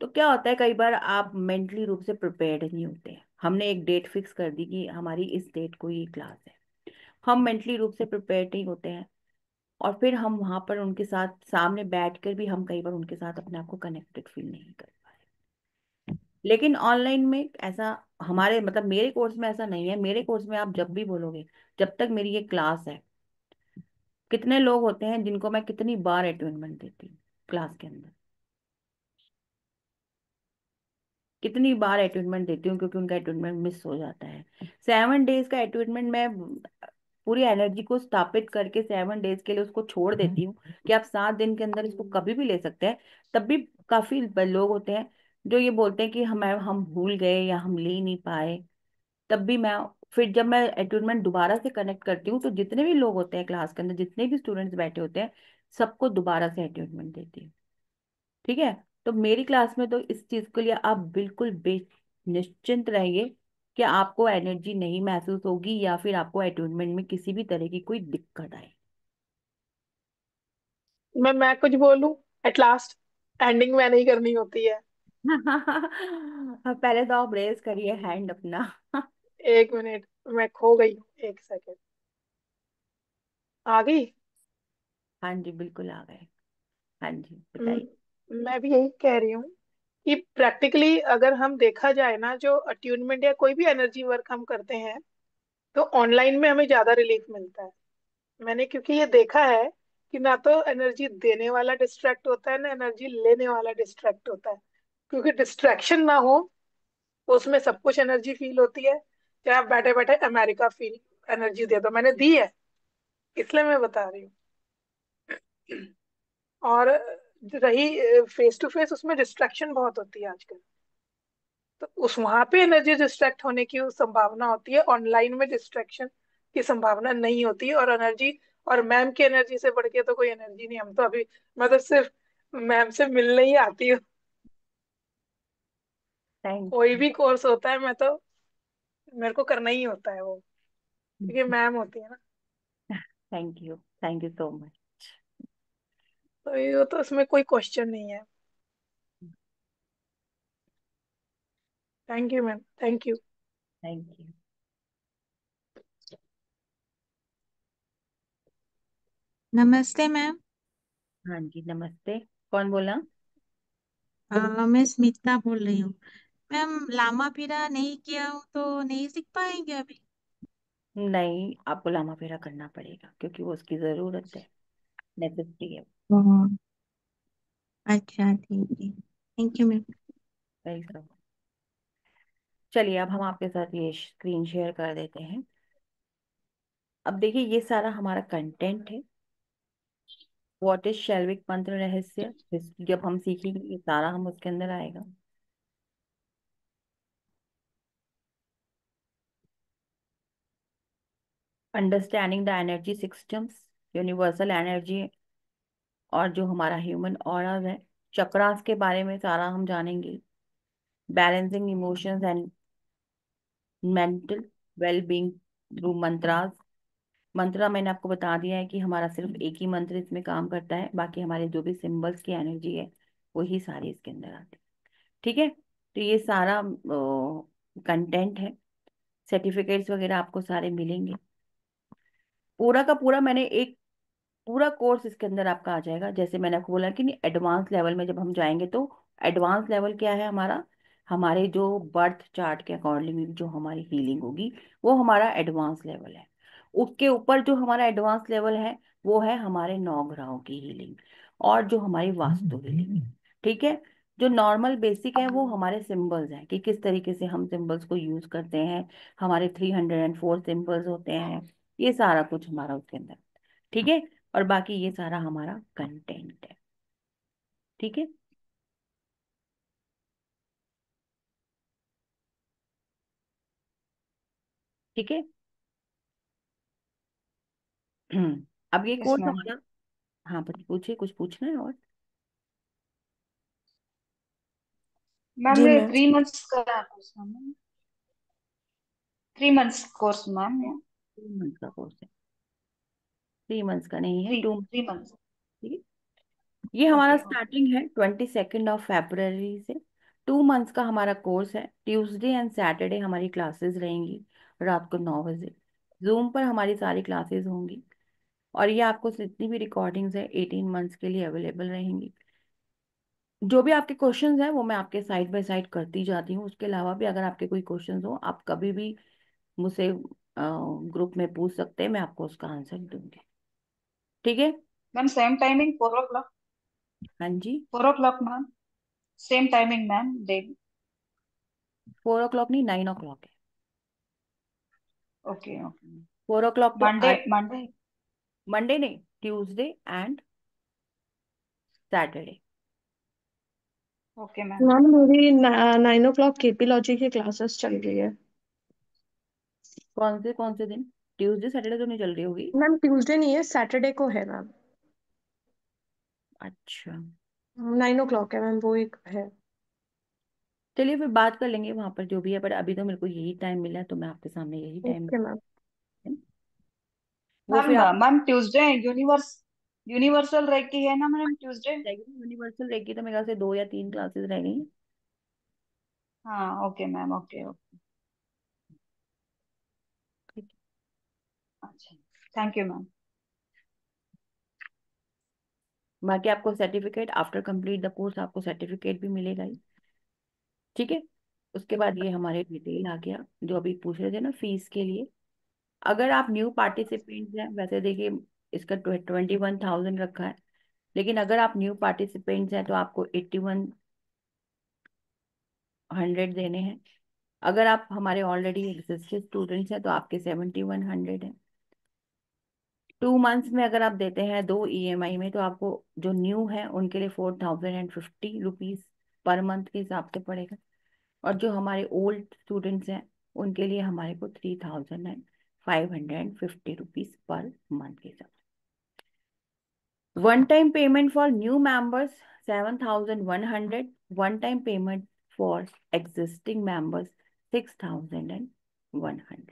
तो क्या होता है, कई बार आप मेंटली रूप से प्रिपेयर्ड नहीं होते हैं। हमने एक डेट फिक्स कर दी कि हमारी इस डेट को ये क्लास है, हम मेंटली रूप से प्रिपेयर्ड नहीं होते हैं, और फिर हम वहां पर उनके साथ सामने बैठकर भी हम कई बार उनके साथ अपने आप को कनेक्टेड फील नहीं कर पाए। लेकिन ऑनलाइन में ऐसा, हमारे मतलब मेरे कोर्स में ऐसा नहीं है। मेरे कोर्स में आप जब भी बोलोगे, जब तक मेरी ये क्लास है, कितने लोग होते हैं जिनको मैं कितनी बार अटेनमेंट देती हूँ क्लास के अंदर, कितनी बार अटेनमेंट देती हूँ, क्योंकि उनका अटेनमेंट मिस हो जाता है। 7 डेज का अटेनमेंट मैं पूरी एनर्जी को स्थापित करके 7 डेज के लिए उसको छोड़ देती हूँ, कि आप 7 दिन के अंदर इसको कभी भी ले सकते हैं। तब भी काफी लोग होते हैं जो ये बोलते हैं कि हम भूल गए या हम ले नहीं पाए। तब भी मैं, फिर जब मैं अटेनमेंट दोबारा से कनेक्ट करती हूँ, तो जितने भी लोग होते हैं क्लास के अंदर, जितने भी स्टूडेंट्स बैठे होते हैं, सबको दोबारा से अटेनमेंट देती हूँ। ठीक है। तो मेरी क्लास में तो इस चीज के लिए आप बिल्कुल बे निश्चिंत रहिए कि आपको एनर्जी नहीं महसूस होगी, या फिर आपको अटेनमेंट में किसी भी तरह की कोई दिक्कत आए। मैं कुछ बोलूं? एट लास्ट एंडिंग मैंने ही करनी होती है। पहले तो आप रेज करिए हैंड अपना। एक मिनट, मैं खो गई हूँ, एक सेकेंड। आ गई। हाँ जी, बिल्कुल आ गए। हाँ जी, बताइए। मैं भी यही कह रही हूँ कि प्रैक्टिकली अगर हम देखा जाए ना, जो अट्यूनमेंट या कोई भी एनर्जी वर्क हम करते हैं, तो ऑनलाइन में हमें ज्यादा रिलीफ मिलता है। मैंने क्योंकि ये देखा है कि ना तो एनर्जी देने वाला डिस्ट्रैक्ट होता है, ना एनर्जी लेने वाला डिस्ट्रैक्ट होता है। क्योंकि डिस्ट्रैक्शन ना हो तो उसमें सब कुछ एनर्जी फील होती है। चाहे आप बैठे बैठे अमेरिका फील एनर्जी दे दो, मैंने दी है, इसलिए मैं बता रही हूँ। और रही फेस टू फेस, उसमें डिस्ट्रैक्शन बहुत होती है आजकल। तो उस वहां पे एनर्जी डिस्ट्रैक्ट होने की संभावना होती है, ऑनलाइन में डिस्ट्रैक्शन की संभावना नहीं होती है। और एनर्जी, और मैम की एनर्जी से बढ़ के तो कोई एनर्जी नहीं। हम तो अभी, मैं तो सिर्फ मैम से मिलने ही आती हूँ। थैंक कोई भी कोर्स होता है, मैं तो, मेरे को करना ही होता है वो, क्योंकि मैम होती है ना। Thank you so much. तो ये तो उसमें कोई क्वेश्चन नहीं है। Thank you ma'am, thank you. Thank you. नमस्ते मैम। हाँ जी, नमस्ते। कौन बोला? मैं स्मिता बोल रही हूँ। मैम, लामा पीरा नहीं किया हूँ तो नहीं सीख पाएंगे अभी? नहीं, आपको लामा फेरा करना पड़ेगा क्योंकि वो उसकी जरूरत है, नेसेसिटी है। हाँ, अच्छा ठीक है, थैंक यू मैम। वही सब। चलिए, अब हम आपके साथ ये स्क्रीन शेयर कर देते हैं। अब देखिए, ये सारा हमारा कंटेंट है। व्हाट इज शैल्विक मंत्र रहस्य, जब हम सीखेंगे ये सारा हम उसके अंदर आएगा। Understanding the energy systems, universal energy, और जो हमारा ह्यूमन ऑरा है, चक्रास के बारे में सारा हम जानेंगे। Balancing emotions and mental wellbeing through mantras. Mantra मैंने आपको बता दिया है कि हमारा सिर्फ एक ही मंत्र इसमें काम करता है, बाकी हमारे जो भी सिंबल्स की एनर्जी है वही सारी इसके अंदर आती है। ठीक है, तो ये सारा कंटेंट है। सर्टिफिकेट्स वगैरह आपको सारे मिलेंगे। पूरा का पूरा मैंने एक पूरा कोर्स इसके अंदर आपका आ जाएगा। जैसे मैंने आपको बोला कि नहीं, एडवांस लेवल में जब हम जाएंगे तो एडवांस लेवल क्या है हमारा, हमारे जो बर्थ चार्ट के अकॉर्डिंग जो हमारी हीलिंग होगी वो हमारा एडवांस लेवल है। उसके ऊपर जो हमारा एडवांस लेवल है वो है हमारे 9 ग्रहों की हीलिंग, और जो हमारी वास्तु हीलिंग है। ठीक है, जो नॉर्मल बेसिक है वो हमारे सिंबल्स हैं कि किस तरीके से हम सिंबल्स को यूज करते हैं। हमारे 304 सिंबल्स होते हैं, ये सारा कुछ हमारा उसके अंदर। ठीक है, और बाकी ये सारा हमारा कंटेंट है। ठीक है। ठीक है। अब ये यस कोर्स मैम। हमारा। हाँ, पूछिए, कुछ पूछना है और? मैम जी ये मैम। 3 मंथ्स का कोर्स है मैम। 3 मंथ्स कोर्स मैम ये। 3 मंथ का कोर्स है, 3 मंथ्स का नहीं है, थ्री 2 मंथ। 3 मंथ्स। ठीक है, ये हमारा ओके ओके। स्टार्टिंग है 22 से। 2 मंथ्स का हमारा कोर्स है। ट्यूसडे एंड सैटरडे हमारी क्लासेस रहेंगी रात को 9 बजे। जूम पर हमारी सारी क्लासेस होंगी, और ये आपको जितनी भी रिकॉर्डिंग्स है 18 मंथ्स के लिए अवेलेबल रहेंगी। जो भी आपके क्वेश्चंस हैं वो मैं आपके साइड बाय साइड करती जाती हूँ। उसके अलावा भी अगर आपके कोई क्वेश्चंस हो, आप कभी भी मुझसे ग्रुप में पूछ सकते हैं, मैं आपको उसका आंसर दूंगी। ठीक है। Ma'am same timing 4 o'clock? हाँ जी। 4 o'clock ma'am, same timing ma'am daily? 4 o'clock नहीं, 9 o'clock है। Okay okay. 4 o'clock तो मंडे आज। मंडे। मंडे नहीं, Tuesday and Saturday. Okay ma'am. Ma'am मेरी 9 o'clock केपीलॉजी की क्लासेस चल रही है। कौन से दिन? ट्यूसडे सैटरडे तो नहीं चल रही होगी? मैम ट्यूसडे नहीं है, सैटरडे को है मैम। अच्छा, 9 o'clock है मैम, वो एक है। चलिए फिर बात कर लेंगे वहां पर जो भी है, पर अभी तो मेरे को यही टाइम मिला है तो मैं आपके सामने यही टाइम। Okay ma'am. वो मैम फिर आप मैम ट्यूसडे यूनिवर्सल रेकी है ना मैम ट्यूसडे? यूनिवर्सल रहेगी तो मेरे ख्याल से 2 या 3 क्लासेस रह गई। हाँ ओके मैम, ओके ओके। ठीक अच्छा, थैंक यू मैम। बाकी आपको certificate after complete the course आपको सर्टिफिकेट भी मिलेगा ही। ठीक है। उसके बाद ये हमारे डिटेल आ गया जो अभी पूछ रहे थे ना फीस के लिए। अगर आप न्यू पार्टिसिपेंट्स हैं, वैसे देखिए इसका 21,000 रखा है, लेकिन अगर आप न्यू पार्टिसिपेंट्स हैं तो आपको 8100 देने हैं। अगर आप हमारे ऑलरेडी एग्जिस्टिंग स्टूडेंट्स हैं तो आपके 7100 है। 2 मंथ्स में अगर आप देते हैं 2 EMI में तो आपको जो न्यू है उनके लिए 4050 रुपीज पर मंथ के हिसाब से पड़ेगा। और जो हमारे ओल्ड स्टूडेंट्स हैं उनके लिए हमारे को 3550 रुपीज पर मंथ के हिसाब से। One time payment for new members 7100, one time payment for existing members 6100।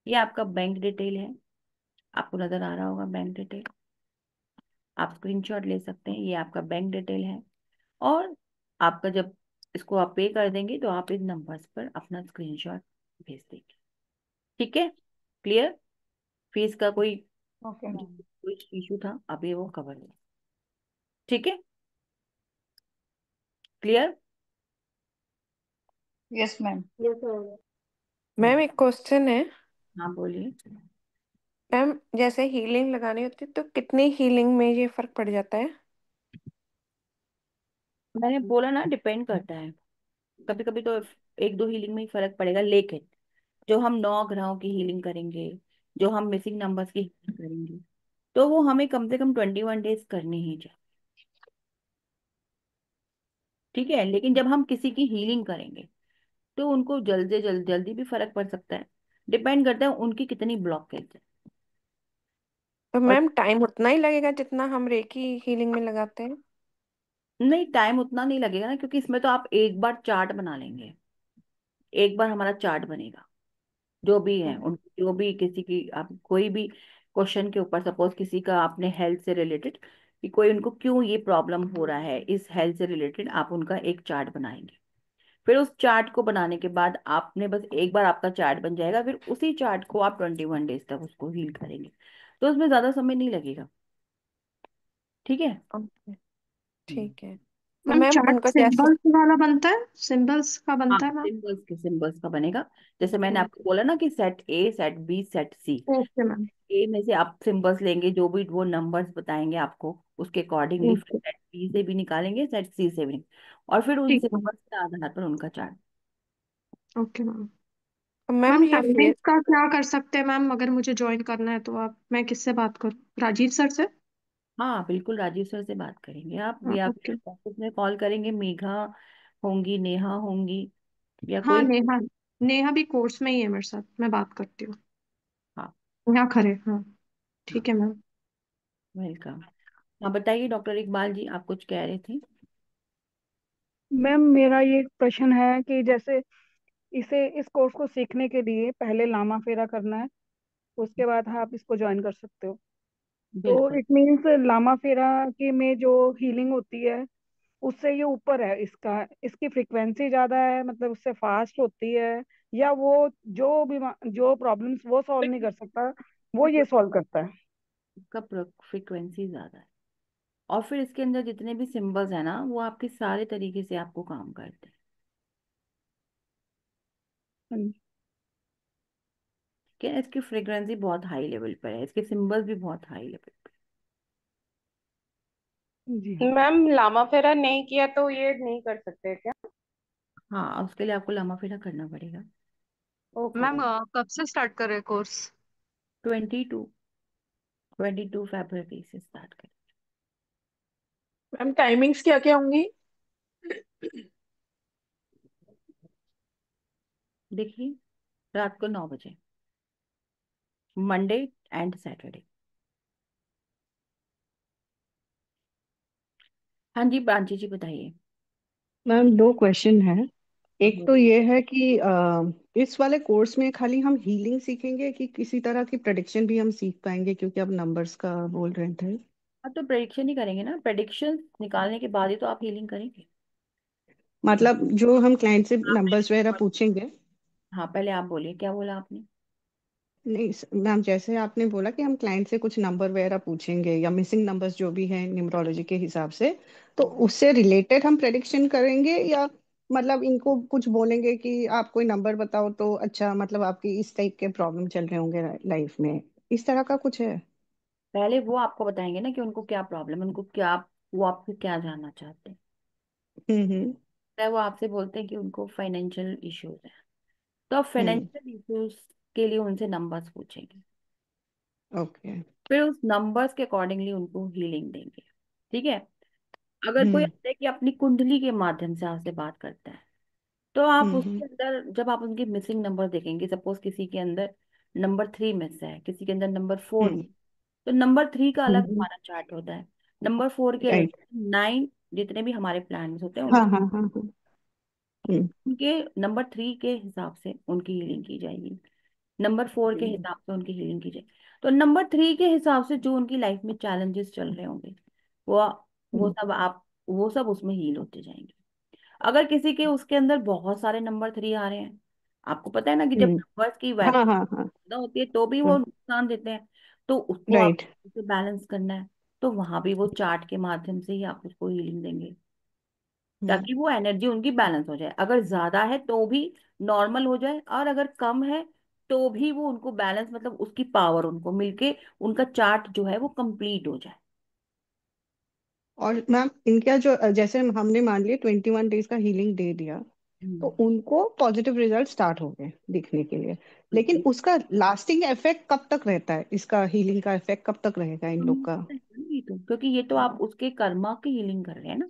ये आपका बैंक डिटेल है, आपको नजर आ रहा होगा बैंक डिटेल, आप स्क्रीनशॉट ले सकते हैं, ये आपका बैंक डिटेल है। और आपका जब इसको आप पे कर देंगे तो आप इन नंबर्स पर अपना स्क्रीनशॉट भेज देंगे। ठीक है, क्लियर? फीस का कोई ओके जो मैम। कोई इशू था अभी वो कवर है। ठीक है, clear? Yes ma'am. Yes ma'am. Ma'am एक क्वेश्चन है। हाँ बोलिए। मैम जैसे हीलिंग लगानी होती है तो कितनी हीलिंग में ये फर्क पड़ जाता है? मैंने बोला ना डिपेंड करता है, कभी कभी तो 1-2 हीलिंग में ही फर्क पड़ेगा, लेकिन जो हम 9 ग्रहों की हीलिंग करेंगे, जो हम मिसिंग नंबर्स की हीलिंग करेंगे, तो वो हमें कम से कम 21 डेज करनी ही चाहिए। ठीक है, लेकिन जब हम किसी की हीलिंग करेंगे तो उनको जल्दी जल्दी जल्दी भी फर्क पड़ सकता है, डिपेंड करता है उनकी कितनी ब्लॉकेज है। तो और मैम टाइम उतना ही लगेगा जितना हम रेकी हीलिंग में लगाते हैं? नहीं, टाइम उतना नहीं लगेगा ना, क्योंकि इसमें तो आप एक बार चार्ट बना लेंगे, एक बार हमारा चार्ट बनेगा। जो भी है उन जो भी किसी की आप कोई भी क्वेश्चन के ऊपर, सपोज किसी का आपने हेल्थ से रिलेटेड कि कोई उनको क्यों ये प्रॉब्लम हो रहा है, इस हेल्थ से रिलेटेड आप उनका एक चार्ट बनाएंगे। फिर उस चार्ट को बनाने के बाद आपने बस एक बार आपका चार्ट बन जाएगा, फिर उसी चार्ट को आप 21 डेज तक उसको हील करेंगे, तो उसमें ज्यादा समय नहीं लगेगा। ठीक है। ओके, हम्म। ठीक है। तो मैम मैम चार्ट उनको जैसे सिंबल्स वाला बनता है, सिंबल्स का हाँ, बनता है मैम? सिंबल्स का बनेगा। जैसे मैंने आपको बोला ना कि set A, set B, set C. Okay ma'am. A में से आप सिंबल्स लेंगे, जो भी वो नंबर्स बताएंगे आपको उसके अकॉर्डिंगली, फिर ओके। सेट बी से भी निकालेंगे, सेट सी से भी, और फिर उन ठीक है। सिंबल्स के आधार पर उनका चार्ट। Okay ma'am. तो मैम मैम ये टाइमिंग फेस का क्या कर सकते हैं मैम, अगर मुझे ज्वाइन करना है तो आप, मैं किससे बात करूँ, राजीव सर से? हाँ बिल्कुल, राजीव सर से बात करेंगे आप, या ओके। फिर ऑफिस में कॉल करेंगे, मेघा होंगी, नेहा होंगी, या हाँ कोई। नेहा, नेहा भी कोर्स में ही है मेरे साथ, मैं बात करती हूँ। हाँ। नेहा खरे, हाँ। हाँ, ठीक है मैम। वेलकम। हाँ बताइए डॉक्टर इकबाल जी, आप कुछ कह रहे थे। मैम मेरा ये प्रश्न है कि जैसे इसे इस कोर्स को सीखने के लिए पहले लामा फेरा करना है, उसके बाद आप इसको ज्वाइन कर सकते हो। तो बिल्कुल। इट मीन्स लामा फेरा के में जो हीलिंग होती है उससे ये ऊपर है, इसका इसकी फ्रीक्वेंसी ज्यादा है, मतलब उससे फास्ट होती है, या वो जो प्रॉब्लम्स वो सॉल्व नहीं कर सकता वो ये सॉल्व करता है? इसका फ्रिक्वेंसी ज्यादा है, और फिर इसके अंदर जितने भी सिंबल्स है ना वो आपके सारे तरीके से आपको काम करते हैं। हाँ जी। ठीक है, इसकी फ्रिक्वेंसी बहुत हाई लेवल पर है, इसके सिंबल्स भी बहुत हाई लेवल पर जी हाँ। मैम लामा फेरा नहीं किया तो ये नहीं कर सकते क्या? है। हाँ, उसके लिए आपको लामा फेरा करना पड़ेगा। Okay ma'am ma'am. कब से स्टार्ट कर रहे हैं कोर्स? 22 फरवरी से स्टार्ट करें। मैम टाइमिंग्स क्या क्या होंगी? देखिए, रात को 9 बजे, मंडे एंड सैटरडे। हाँ जी, प्रांची जी बताइए। मैम दो क्वेश्चन है। एक वो तो ये है कि इस वाले कोर्स में खाली हम हीलिंग सीखेंगे कि किसी तरह की प्रेडिक्शन भी हम सीख पाएंगे, क्योंकि आप नंबर्स का बोल रहे थे। आप तो प्रेडिक्शन ही करेंगे ना, प्रेडिक्शन निकालने के बाद ही तो आप हीलिंग करेंगे। मतलब जो हम क्लाइंट से हाँ नंबर्स वगैरह पूछेंगे। हाँ, पहले आप बोलिए क्या बोला आपने। नहीं मैम, जैसे आपने बोला कि हम क्लाइंट से कुछ नंबर वगैरह पूछेंगे या मिसिंग नंबर्स जो भी हैं न्यूमरोलॉजी के हिसाब से, तो उससे रिलेटेड हम प्रेडिक्शन करेंगे, या मतलब इनको कुछ बोलेंगे कि आप कोई नंबर बताओ तो अच्छा, मतलब आपकी इस टाइप के प्रॉब्लम चल रहे होंगे लाइफ में, इस तरह का कुछ है? पहले वो आपको बताएंगे ना कि उनको क्या प्रॉब्लम है, उनको क्या, वो आपसे क्या जानना चाहते हैं। हम्म। चाहे वो आपसे बोलते हैं कि उनको फाइनेंशियल इश्यूज है, तो आप हम्म। फाइनेंशियल इश्यूज के लिए उनसे नंबर्स पूछेंगे। ओके। फिर उस नंबर्स के अकॉर्डिंगली उनको हीलिंग देंगे। ठीक है। अगर कोई हम्म। आपसे कि अपनी कुंडली के माध्यम से आपसे बात करता है, तो आप हम्म। उसके अंदर जब आप उनके मिसिंग नंबर देखेंगे, सपोज किसी के अंदर नंबर 3 मिस है, किसी के अंदर नंबर 4, हम्म। तो नंबर 3 का अलग हम्म। हमारा चार्ट होता है, नंबर 4 के अलग। राइट। 9 जितने भी हमारे प्लान होते हैं हाँ उनके हाँ हाँ हाँ। हम्म। उनके नंबर 3 के हिसाब से उनकी हीलिंग की जाएगी, नंबर 4 के हम्म। हिसाब से उनकी हीलिंग की जाएगी। तो नंबर 3 के हिसाब से जो उनकी लाइफ में चैलेंजेस चल रहे होंगे, वो वो हम्म। सब आप वो सब उसमें हील होते जाएंगे। अगर किसी के उसके अंदर बहुत सारे नंबर 3 आ रहे हैं, आपको पता है ना कि जब हम्म। नंबर्स की हाँ वैल्यू हाँ हाँ ज्यादा होती है तो भी वो हाँ। नुकसान देते हैं, तो उसको आप राइट। बैलेंस करना है। तो वहां भी वो चार्ट के माध्यम से ही आप उसको हीलिंग देंगे, हम्म। ताकि वो एनर्जी उनकी बैलेंस हो जाए। अगर ज्यादा है तो भी नॉर्मल हो जाए, और अगर कम है तो भी वो उनको बैलेंस, मतलब उसकी पावर उनको मिलके उनका चार्ट जो है वो कंप्लीट हो जाए। और मैम इनका जो जैसे हमने मान लिया 21 डेज का हीलिंग दे दिया, तो हम्म, उनको पॉजिटिव रिजल्ट स्टार्ट हो गए दिखने के लिए, लेकिन बिल्कुल। उसका लास्टिंग इफेक्ट कब तक रहता है, इसका हीलिंग का इफेक्ट कब तक रहेगा इन लोग का? ये तो क्योंकि ये तो आप उसके कर्मा की हीलिंग कर रहे हैं ना,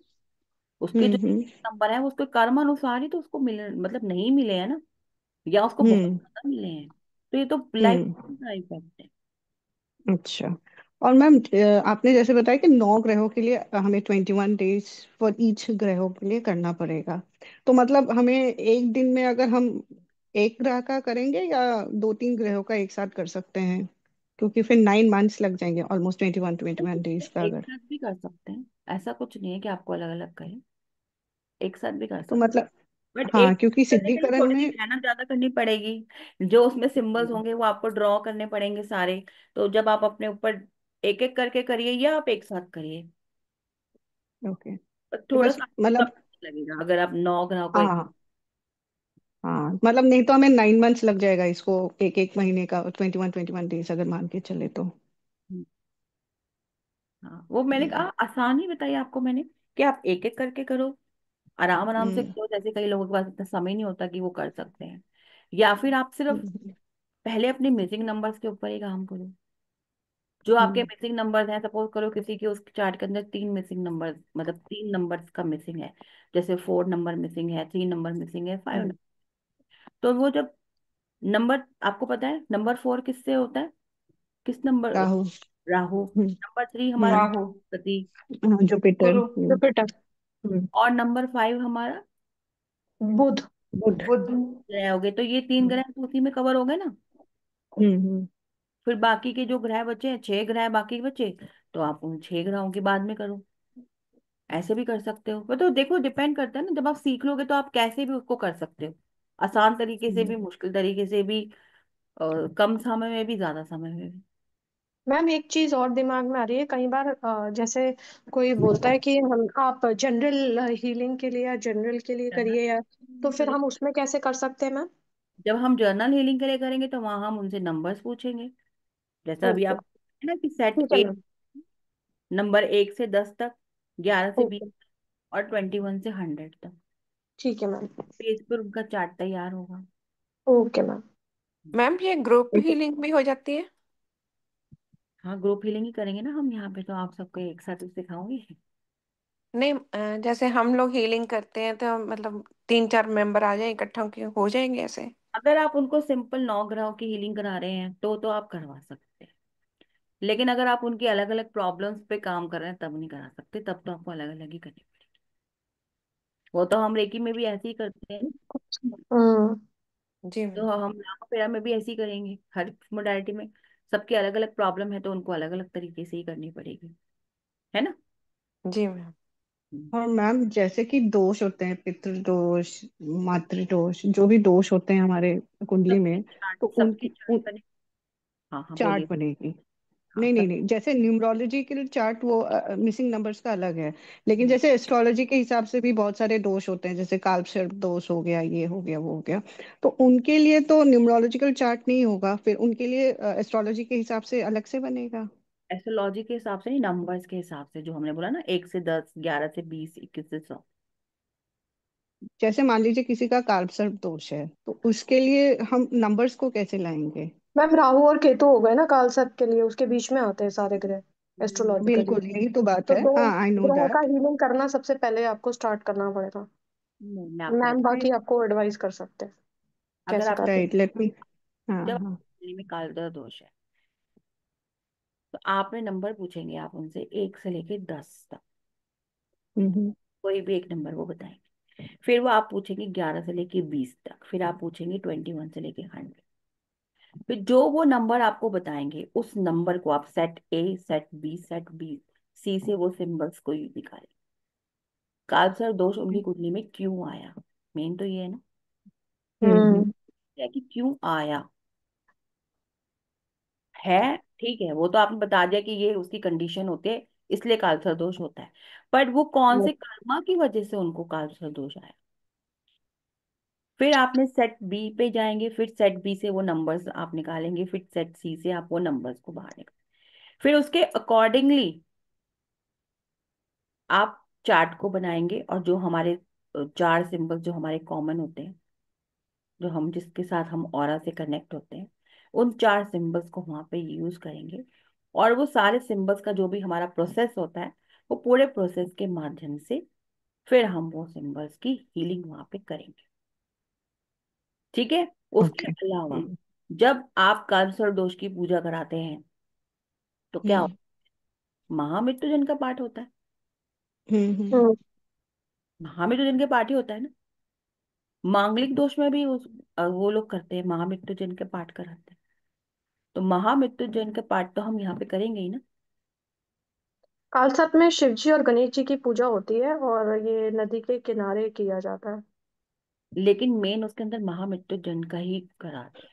उसके जो हम्म। नंबर है वो उसके कर्म अनुसार ही तो उसको मिले, मतलब नहीं मिले हैं ना, या उसको बहुत हम्म। ज्यादा मिले हैं। तो ये तो लाइफ हम्म। का इफेक्ट है। अच्छा। और मैम आपने जैसे बताया कि 9 ग्रहों के लिए हमें 21 डेज फॉर ईच ग्रहों के लिए करना पड़ेगा, तो मतलब हमें एक दिन में अगर हम एक ग्रह का करेंगे या 2-3 ग्रहों का एक साथ कर सकते हैं? क्योंकि फिर 9 मंथ्स लग जाएंगे ऑलमोस्ट, 21 डेज का एक अगर। साथ भी कर सकते हैं, ऐसा कुछ नहीं है कि आपको अलग अलग करें, एक साथ भी कर तो सकते। मतलब बट हाँ, एक क्योंकि करने के लिए सिद्धिकरण थोड़ी सी में। मेहनत ज्यादा करनी पड़ेगी, जो उसमें सिंबल्स होंगे वो आपको ड्रॉ करने पड़ेंगे सारे। तो जब आप अपने ऊपर एक एक करके करिए या आप एक साथ करिए, ओके। पर तो थोड़ा बस सा आपको मतलब, कम लगेगा अगर आप 9 ग्रह को एक। हाँ हाँ, मतलब नहीं तो हमें 9 मंथ्स लग जाएगा इसको, एक एक महीने का 21 डेज अगर मान के चले तो। हाँ, वो मैंने कहा आसान ही बताया आपको मैंने, कि आप एक एक करके करो, आराम आराम से हम्म। करो। जैसे कई लोगों के पास इतना समय नहीं होता कि वो कर सकते हैं, या फिर आप सिर्फ हम्म। पहले अपने मिसिंग नंबर्स के ऊपर ही काम करो। जो आपके हम्म। मिसिंग नंबर्स हैं, सपोज करो किसी के उस चार्ट के अंदर 3 मिसिंग नंबर्स, मतलब 3 नंबर्स का मिसिंग है, जैसे 4 नंबर मिसिंग है, 3 नंबर मिसिंग है, 5 हम्म। नंबर। तो वो जब नंबर, आपको पता है नंबर 4 किससे होता है, किस नंबर, राहु। राहु। हम्म। नंबर 3 हमारा हम्म। राहु। पति। हाँ, जुपिटर। गुरु। जुपिटर। हम्म। और नंबर 5 हमारा बुध। बुध। बुध। ग्रह हो गए। तो ये 3 हम्म। ग्रह तो उसी में कवर हो गए ना। हम्म। फिर बाकी के जो ग्रह बचे हैं, 6 ग्रह बाकी बचे, तो आप उन 6 ग्रहों की बाद में करो। ऐसे भी कर सकते हो, वो तो देखो डिपेंड करता है ना, जब आप सीख लोगे तो आप कैसे भी उसको कर सकते हो, आसान तरीके से भी, हम्म। मुश्किल तरीके से भी, और कम समय में भी, ज्यादा समय में भी। मैम एक चीज और दिमाग में आ रही है, कई बार जैसे कोई बोलता है कि हम आप जनरल हीलिंग के लिए या जनरल के लिए करिए, या तो फिर हम उसमें कैसे कर सकते हैं मैम? जब हम जर्नल हीलिंग के लिए करेंगे तो वहां हम उनसे नंबर्स पूछेंगे, जैसा अभी ओके। आप है ना कि सेट ठीक है एक, मैम। नंबर 1 से 10 तक, 11 से 20, ओके। और 21 से 100 तक। ठीक है मैम। पेज पर उनका चार्ट तैयार होगा। Okay ma'am. मैम ये ग्रुप ठीक है। हीलिंग भी हो जाती है? हाँ, ग्रुप हीलिंग ही करेंगे ना हम यहाँ पे, तो आप सबको एक साथ ही सिखाऊंगी। नहीं, जैसे हम लोग हीलिंग करते हैं तो मतलब 3-4 मेंबर आ जाए इकट्ठा की हो जाएंगे ऐसे? अगर आप उनको सिंपल 9 ग्रहों की हीलिंग करा रहे हैं तो आप करवा सकते हैं, लेकिन अगर आप उनकी अलग अलग प्रॉब्लम्स पे काम कर रहे हैं तब नहीं करा सकते, तब तो आपको अलग अलग ही करनी पड़ेगी। वो तो हम रेकी में भी ऐसे ही करते हैं, हम्म। जी तो मैम। हम लामा पेड़ा में भी ऐसे ही करेंगे। हर मोडालिटी में सबकी अलग अलग प्रॉब्लम है, तो उनको अलग अलग तरीके से ही करनी पड़ेगी, है ना। जी मैम। हम्म। और मैम जैसे कि दोष होते हैं, पितृदोष, मातृदोष, जो भी दोष होते हैं हमारे कुंडली सबके में, चार्ट तो सबके उनकी चार्ट बने। हाँ हाँ चार्ट बोलिए। बनेगी। हाँ नहीं सब। नहीं नहीं, जैसे न्यूमरोलॉजिकल चार्ट वो मिसिंग नंबर्स का अलग है, लेकिन जैसे एस्ट्रोलॉजी के हिसाब से भी बहुत सारे दोष होते हैं, जैसे कालसर्प दोष हो गया, ये हो गया, वो हो गया। तो उनके लिए तो न्यूमरोलॉजिकल चार्ट नहीं होगा, फिर उनके लिए एस्ट्रोलॉजी के हिसाब से अलग से बनेगा। एस्ट्रोलॉजी के हिसाब से नहीं, नंबर्स के हिसाब से, जो हमने बोला ना, 1 से 10, 11 से 20, 21 से 100। जैसे मान लीजिए किसी का कालसर्प दोष है, तो उसके लिए हम नंबर्स को कैसे लाएंगे? मैम राहु और केतु हो गए ना काल सर्प के लिए, उसके बीच में आते हैं सारे ग्रह एस्ट्रोलॉजिकली। बिल्कुल, यही तो बात तो है, दो हाँ, आई नो ग्रह का दैट। हीलिंग करना सबसे पहले आपको स्टार्ट करना पड़ेगा। नहीं, मैं आपको मैम बताऊँ। बाकी आपको एडवाइस कर सकते हैं अगर कैसे आपको करते हैं। Right, let me. हाँ जब हाँ। कुंडली में कालदर्द दोष है, तो आपने नंबर पूछेंगे, आप उनसे 1 से लेके 10 तक, हम्म। कोई भी एक नंबर वो बताएंगे। फिर वो आप पूछेंगे 11 से लेके 20 तक, फिर आप पूछेंगे 21 से लेके 100। फिर जो वो नंबर आपको बताएंगे, उस नंबर को आप set A, set B, set B, C से वो सिंबल्स को निकालें। कालसर दोष उनकी कुंडली में क्यों आया, मेन तो ये है ना, हम्म। है कि क्यों आया है। ठीक है, वो तो आपने बता दिया कि ये उसकी कंडीशन होती है, इसलिए कालसर दोष होता है। बट वो कौन से कर्मा की वजह से उनको कालसर दोष आया। फिर आपने सेट बी पे जाएंगे, फिर सेट बी से वो नंबर्स आप निकालेंगे, फिर सेट सी से आप वो नंबर्स को बाहर निकालेंगे। फिर उसके अकॉर्डिंगली आप चार्ट को बनाएंगे, और जो हमारे 4 सिंबल्स जो हमारे कॉमन होते हैं, जो हम जिसके साथ हम ऑरा से कनेक्ट होते हैं, उन 4 सिंबल्स को वहां पे यूज करेंगे। और वो सारे सिंबल्स का जो भी हमारा प्रोसेस होता है, वो पूरे प्रोसेस के माध्यम से फिर हम वो सिंबल्स की हीलिंग वहां पे करेंगे। ठीक है। उसके ओके। अलावा जब आप कालसर्प दोष की पूजा कराते हैं, तो क्या हम्म होता है, महामृत्युंजन का पाठ होता है। हम्म। हम्म। महामृत्युंजन के पाठ ही होता है ना। मांगलिक दोष में भी वो लोग करते हैं, महामृत्युंजन के पाठ कराते हैं। तो महामृत्युंजन के पाठ तो हम यहाँ पे करेंगे ही ना। काल सर्प में शिव जी और गणेश जी की पूजा होती है और ये नदी के किनारे किया जाता है। लेकिन मेन उसके अंदर महामृत्युंजन का ही कराते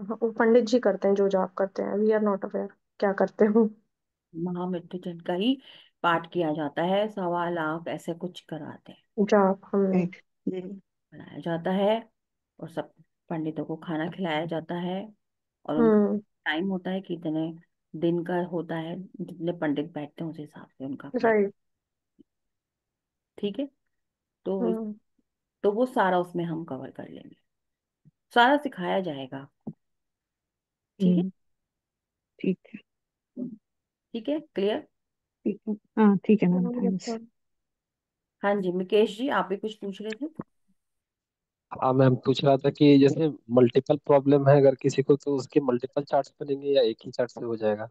हाँ, वो पंडित जी करते हैं जो जाप करते हैं, वी आर नॉट अवेयर क्या करते हो। हैं। महामृत्युंजन का ही पाठ किया जाता है, 1.25 लाख ऐसे कुछ कराते हैं, जाप हमने। राइट। हम्म बनाया जाता है। और सब पंडितों को खाना खिलाया जाता है। और उनका हम्म। टाइम होता है कि इतने दिन का होता है, जितने पंडित बैठते हैं उस हिसाब से उनका प्लेट। राइट। ठीक है। तो हम्म। तो वो सारा उसमें हम कवर कर लेंगे, सारा सिखाया जाएगा। ठीक है। हम्म, ठीक है। ठीक है, क्लियर। ठीक है, हाँ, ठीक है मैम, थैंक्स। अच्छा। हाँ जी, मुकेश जी आप भी कुछ पूछ रहे थे। हाँ, मैं पूछ रहा था कि जैसे मल्टीपल प्रॉब्लम है अगर किसी को, तो उसके मल्टीपल चार्ट्स बनेंगे या एक ही चार्ट से हो जाएगा?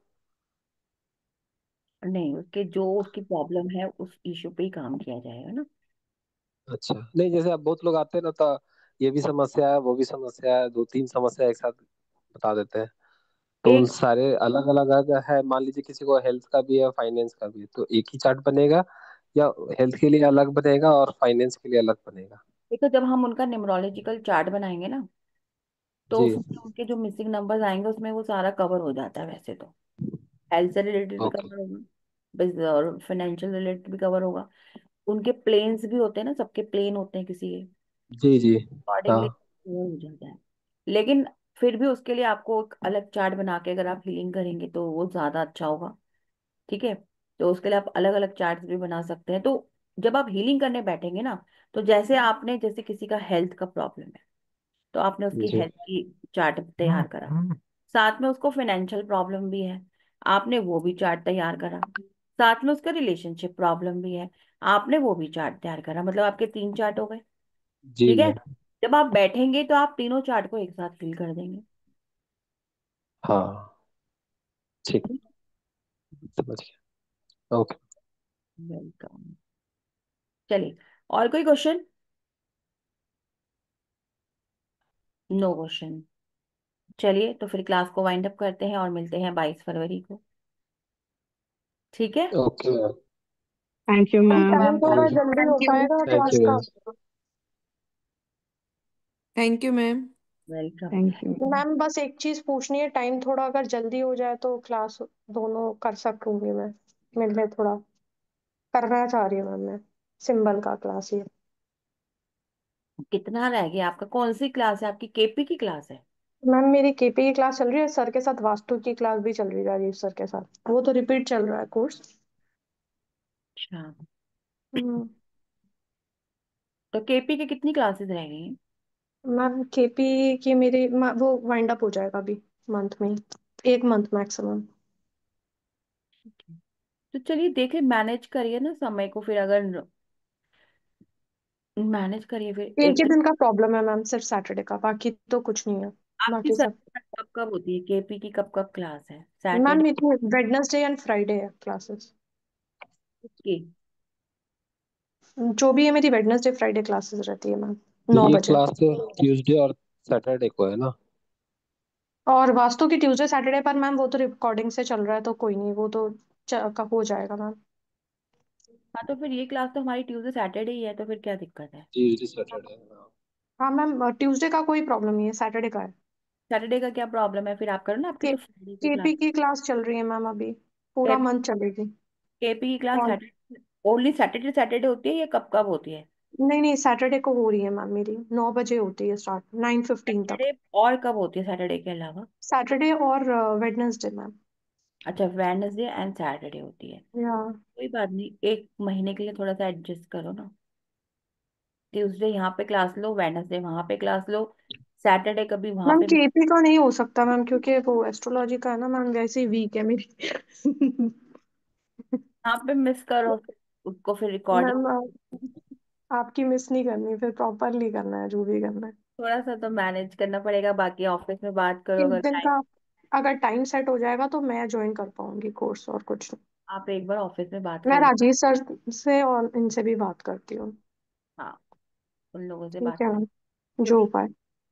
नहीं, उसके जो उसकी प्रॉब्लम है उस इशू पे ही काम किया जाएगा ना। अच्छा, नहीं जैसे अब बहुत लोग आते हैं ना, तो ये भी समस्या है, वो भी समस्या है, दो तीन समस्या एक साथ बता देते हैं। तो उन एक सारे अलग अलग अगर है, मान लीजिए किसी को हेल्थ का भी है, फाइनेंस का भी है, तो एक ही चार्ट बनेगा या हेल्थ के लिए अलग बनेगा और फाइनेंस के लिए अलग बनेगा? देखो, जब हम उनका न्यूमरोलॉजिकल चार्ट बनाएंगे ना, तो जी। उसमें उनके जो मिसिंग नंबर्स आएंगे उसमें वो सारा कवर हो जाता है वैसे तो। हेल्थ से रिलेटेड भी ओके। कवर होगा, बस, और फाइनेंशियल रिलेटेड भी कवर होगा। उनके प्लेन्स भी होते हैं ना, सबके प्लेन होते हैं किसी के, जी जी। हाँ। अकॉर्डिंगली वो हो जाता है। लेकिन फिर भी उसके लिए आपको एक अलग चार्ट बना के अगर आप हीलिंग करेंगे तो वो ज्यादा अच्छा होगा। ठीक है। तो उसके लिए आप अलग अलग चार्ट्स भी बना सकते हैं। तो जब आप हीलिंग करने बैठेंगे ना, तो जैसे किसी का हेल्थ का प्रॉब्लम है, तो आपने उसकी जी हेल्थ की चार्ट तैयार करा, साथ में उसको फाइनेंशियल प्रॉब्लम भी है, आपने वो भी चार्ट तैयार करा, साथ में उसका रिलेशनशिप प्रॉब्लम भी है, आपने वो भी चार्ट तैयार करा, मतलब आपके 3 चार्ट हो गए। जी ठीक है। मैम। जब आप बैठेंगे तो आप तीनों चार्ट को एक साथ फिल कर देंगे। हाँ, ठीक, समझ गया। ओके। वेलकम। चलिए, और कोई क्वेश्चन। No question. चलिए, तो फिर क्लास को वाइंड अप करते हैं और मिलते हैं 22 फरवरी को। ठीक है। Okay ma'am. Thank you ma'am. Time थोड़ा थैंक यू। जल्दी हो पाएगा थैंक क्लास यू का। Ma'am. Thank you ma'am. Welcome. Thank you ma'am. Ma'am बस एक चीज पूछनी है, टाइम थोड़ा अगर जल्दी हो जाए तो क्लास दोनों कर सकूंगी मैं, मिलने थोड़ा करना चाह रही हूँ मैम मैं, सिंबल का क्लास ये। कितना रह गया आपका? कौन सी क्लास है आपकी? केपी की क्लास है? मैम मेरी केपी की क्लास चल रही है सर के साथ, वास्तु की क्लास भी चल रही है राजीव सर के साथ, वो तो रिपीट चल रहा है कोर्स। अच्छा, हम्म। तो केपी की कितनी क्लासेस रह गई हैं? मैम केपी की मेरी वो वाइंड अप हो जाएगा अभी मंथ में ही, एक मंथ मैक्सिमम। तो चलिए देखे, मैनेज करिए ना समय को, फिर अगर मैनेज करिए फिर एक ही एक। दिन का प्रॉब्लम है मैम, सिर्फ सैटरडे का, बाकी तो कुछ नहीं है। आपकी बाकी सब कब कब होती है केपी की? कब कब क्लास है? मैम सैटरडे मेरी वेडनेसडे एंड फ्राइडे है क्लासेस, की? जो भी है मेरी वेडनेसडे फ्राइडे क्लासेस रहती है मैम, तो 9 ये बजे। क्लास तो ट्यूसडे और सैटरडे को है ना? और वास्तु की ट्यूसडे सैटरडे पर मैम, वो तो रिकॉर्डिंग से चल रहा है तो कोई नहीं, वो तो कब हो जाएगा मैम। हाँ, तो फिर ये क्लास तो हमारी ट्यूसडे सैटरडे ही है, तो फिर क्या दिक्कत है? ट्यूसडे सैटरडे, हाँ। हाँ मैम ट्यूसडे का कोई प्रॉब्लम नहीं है, सैटरडे का है। सैटरडे का क्या प्रॉब्लम है? फिर आप करो ना, आपकी के तो फ्राइडे की क्लास। केपी की क्लास चल रही है मैम अभी, पूरा केपी मंथ चलेगी। केपी की क्लास और सैटरडे, ओनली सैटरडे सैटरडे होती है या कब कब होती है? नहीं नहीं, सैटरडे को हो रही है मैम मेरी, 9 बजे होती है स्टार्ट, 9:15 तक। सैटरडे और कब होती है सैटरडे के अलावा? सैटरडे और वेडनेसडे मैम। अच्छा, वेडनेसडे एंड सैटरडे होती है। या कोई बात नहीं, एक महीने के लिए थोड़ा सा एडजस्ट करो ना। ट्यूसडे यहाँ पे क्लास लो, वेडनेसडे वहां पे क्लास लो, सैटरडे कभी वहां मैम पे। केपी का नहीं हो सकता मैम, क्योंकि वो एस्ट्रोलॉजी का है ना मैम, वैसे ही वीक है मेरी। यहाँ पे मिस करो उसको, फिर रिकॉर्डिंग। मैम आपकी मिस नहीं करनी, फिर प्रॉपरली करना है जो भी करना है। थोड़ा सा तो मैनेज करना पड़ेगा, बाकी ऑफिस में बात करो एक अगर दिन टाइम। का अगर टाइम सेट हो जाएगा तो मैं ज्वाइन कर पाऊंगी कोर्स, और कुछ नहीं। आप एक बार ऑफिस में बात मैं कर लो। राजीव सर से और इनसे भी बात करती हूँ। हाँ, उन लोगों से ठीक बात है कर, मैम, जो क्योंकि उपाय।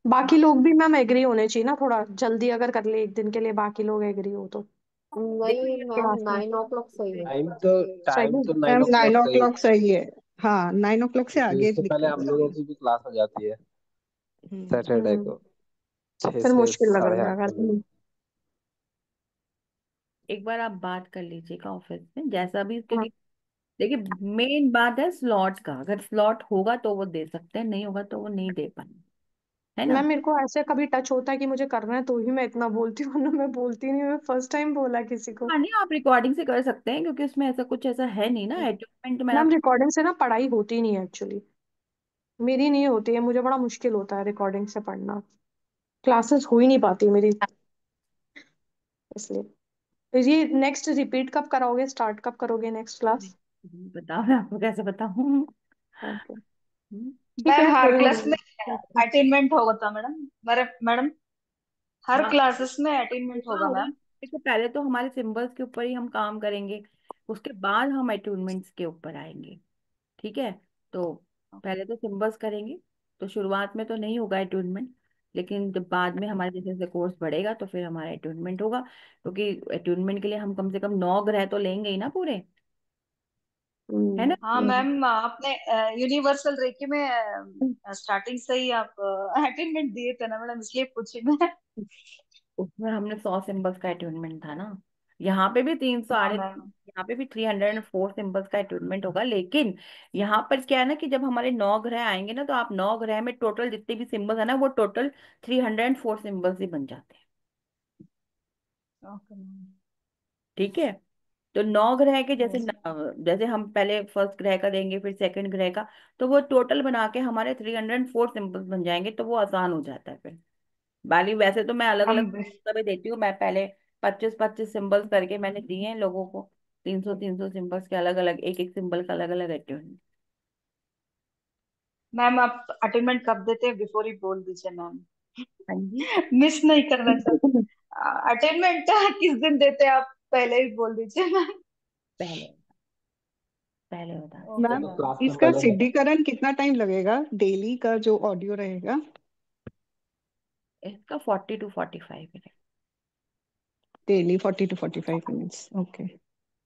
बाकी हाँ, लोग भी मैम एग्री होने चाहिए ना, थोड़ा जल्दी अगर कर ले एक दिन के लिए, बाकी लोग एग्री हो तो देखो नहीं ये मैम, क्लास में। 9 o'clock सही है। टाइम सही तो है। नाइन मैम ओ नाइन क्लॉक ओ सही क्लॉक है, सही है। हाँ, 9 o'clock से क्योंकि आगे उससे पहले दिक्कत हम है। लोगों की भी क्लास हो जाती है सैटरडे हम्म। को, छः फिर से मुश्किल लग साढ़े रहा है आठ अगर। तक एक बार आप बात कर लीजिएगा ऑफिस में जैसा भी, हाँ क्योंकि देखिए मेन बात है स्लॉट का, अगर स्लॉट होगा तो वो दे सकते हैं, नहीं होगा तो वो नहीं दे पाएंगे, है ना? मैम मेरे को ऐसे कभी टच होता है कि मुझे करना है तो ही मैं इतना बोलती हूँ, वरना मैं बोलती नहीं, मैं फर्स्ट टाइम बोला किसी को। हाँ नहीं, आप रिकॉर्डिंग से कर सकते हैं, क्योंकि उसमें ऐसा कुछ ऐसा है नहीं ना, अटैचमेंट में मैम आप। रिकॉर्डिंग से ना पढ़ाई होती नहीं है एक्चुअली, मेरी नहीं होती है, मुझे बड़ा मुश्किल होता है रिकॉर्डिंग से पढ़ना, क्लासेस हो ही नहीं पाती मेरी, इसलिए। तो ये नेक्स्ट रिपीट कब कराओगे, स्टार्ट कब करोगे नेक्स्ट क्लास? बताओ, मैं आपको कैसे बताऊँ? ओके, हम्म, ठीक मैम है हर कोई क्लास में नहीं। अटेनमेंट होगा था मैडम, मेरे मैडम हर हाँ, क्लासेस में अटेनमेंट होगा होगा होगा। मैम। देखो पहले तो हमारे सिंबल्स के ऊपर ही हम काम करेंगे, उसके बाद हम अटूनमेंट्स के ऊपर आएंगे। ठीक है, तो पहले तो सिंबल्स करेंगे, तो शुरुआत में तो नहीं होगा अटूनमेंट, लेकिन जब बाद में हमारे जैसे जैसे कोर्स बढ़ेगा तो फिर हमारा अटूनमेंट होगा, क्योंकि अटूनमेंट के लिए हम कम से कम 9 ग्रह तो लेंगे ही ना पूरे, है ना? हाँ मैम, आपने यूनिवर्सल रेकी में स्टार्टिंग से ही आप अटेनमेंट दिए थे ना मैडम, इसलिए पूछी मैं। उसमें हमने 100 सिंबल्स का अटूनमेंट था ना, यहाँ पे भी 300 हाँ आड़े, मैम। यहाँ पे भी 304 सिंबल्स का अटूनमेंट होगा, लेकिन यहाँ पर क्या है ना कि जब हमारे 9 ग्रह आएंगे ना, तो आप 9 ग्रह में टोटल जितने भी सिंबल्स है ना, वो टोटल 304 सिंबल्स ही बन जाते हैं। Okay ma'am. ठीक है, तो 9 ग्रह के जैसे यस। जैसे हम पहले फर्स्ट ग्रह का देंगे, फिर सेकंड ग्रह का, तो वो टोटल बना के हमारे 304 सिंबल्स बन जाएंगे, तो वो आसान हो जाता है फिर। बाकी वैसे तो मैं अलग अलग हम भी देती हूँ, मैं पहले 25-25 सिंबल्स करके मैंने दिए हैं लोगों को, 300-300 सिंबल्स के अलग अलग, एक एक सिंबल का अलग अलग अटेंड। मैम आप अटेनमेंट कब देते हैं, बिफोर ही बोल दीजिए मैम। हाँ जी, मिस नहीं करना चाहते। अटेनमेंट किस दिन देते हैं आप, पहले ही बोल दीजिए मैम। पहले पहले बता ओके मैम तो मैम। क्लास से इसका पहले बता। सिद्धीकरण कितना टाइम लगेगा, डेली का जो ऑडियो रहेगा? इसका 40 to 45 minute. Daily 40 to 45 minutes, okay.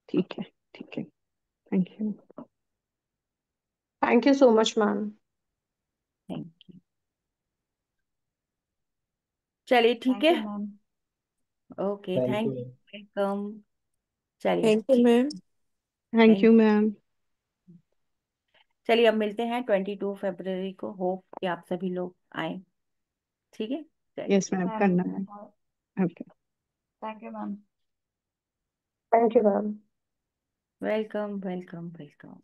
ठीक है, ठीक है। Thank you. Thank you so much ma'am. Thank चलिए ठीक थैंक है। You ma'am. Okay, thank thank you. You, welcome. चलिए थैंक यू ठीक। Ma'am. Thank thank. You ma'am. चलिए अब मिलते हैं 22 फरवरी को। होप कि आप सभी लोग आए। ठीक है। चलिए। यस मैम, मैम करना है। Okay. Thank you ma'am. Thank you ma'am. Welcome welcome welcome.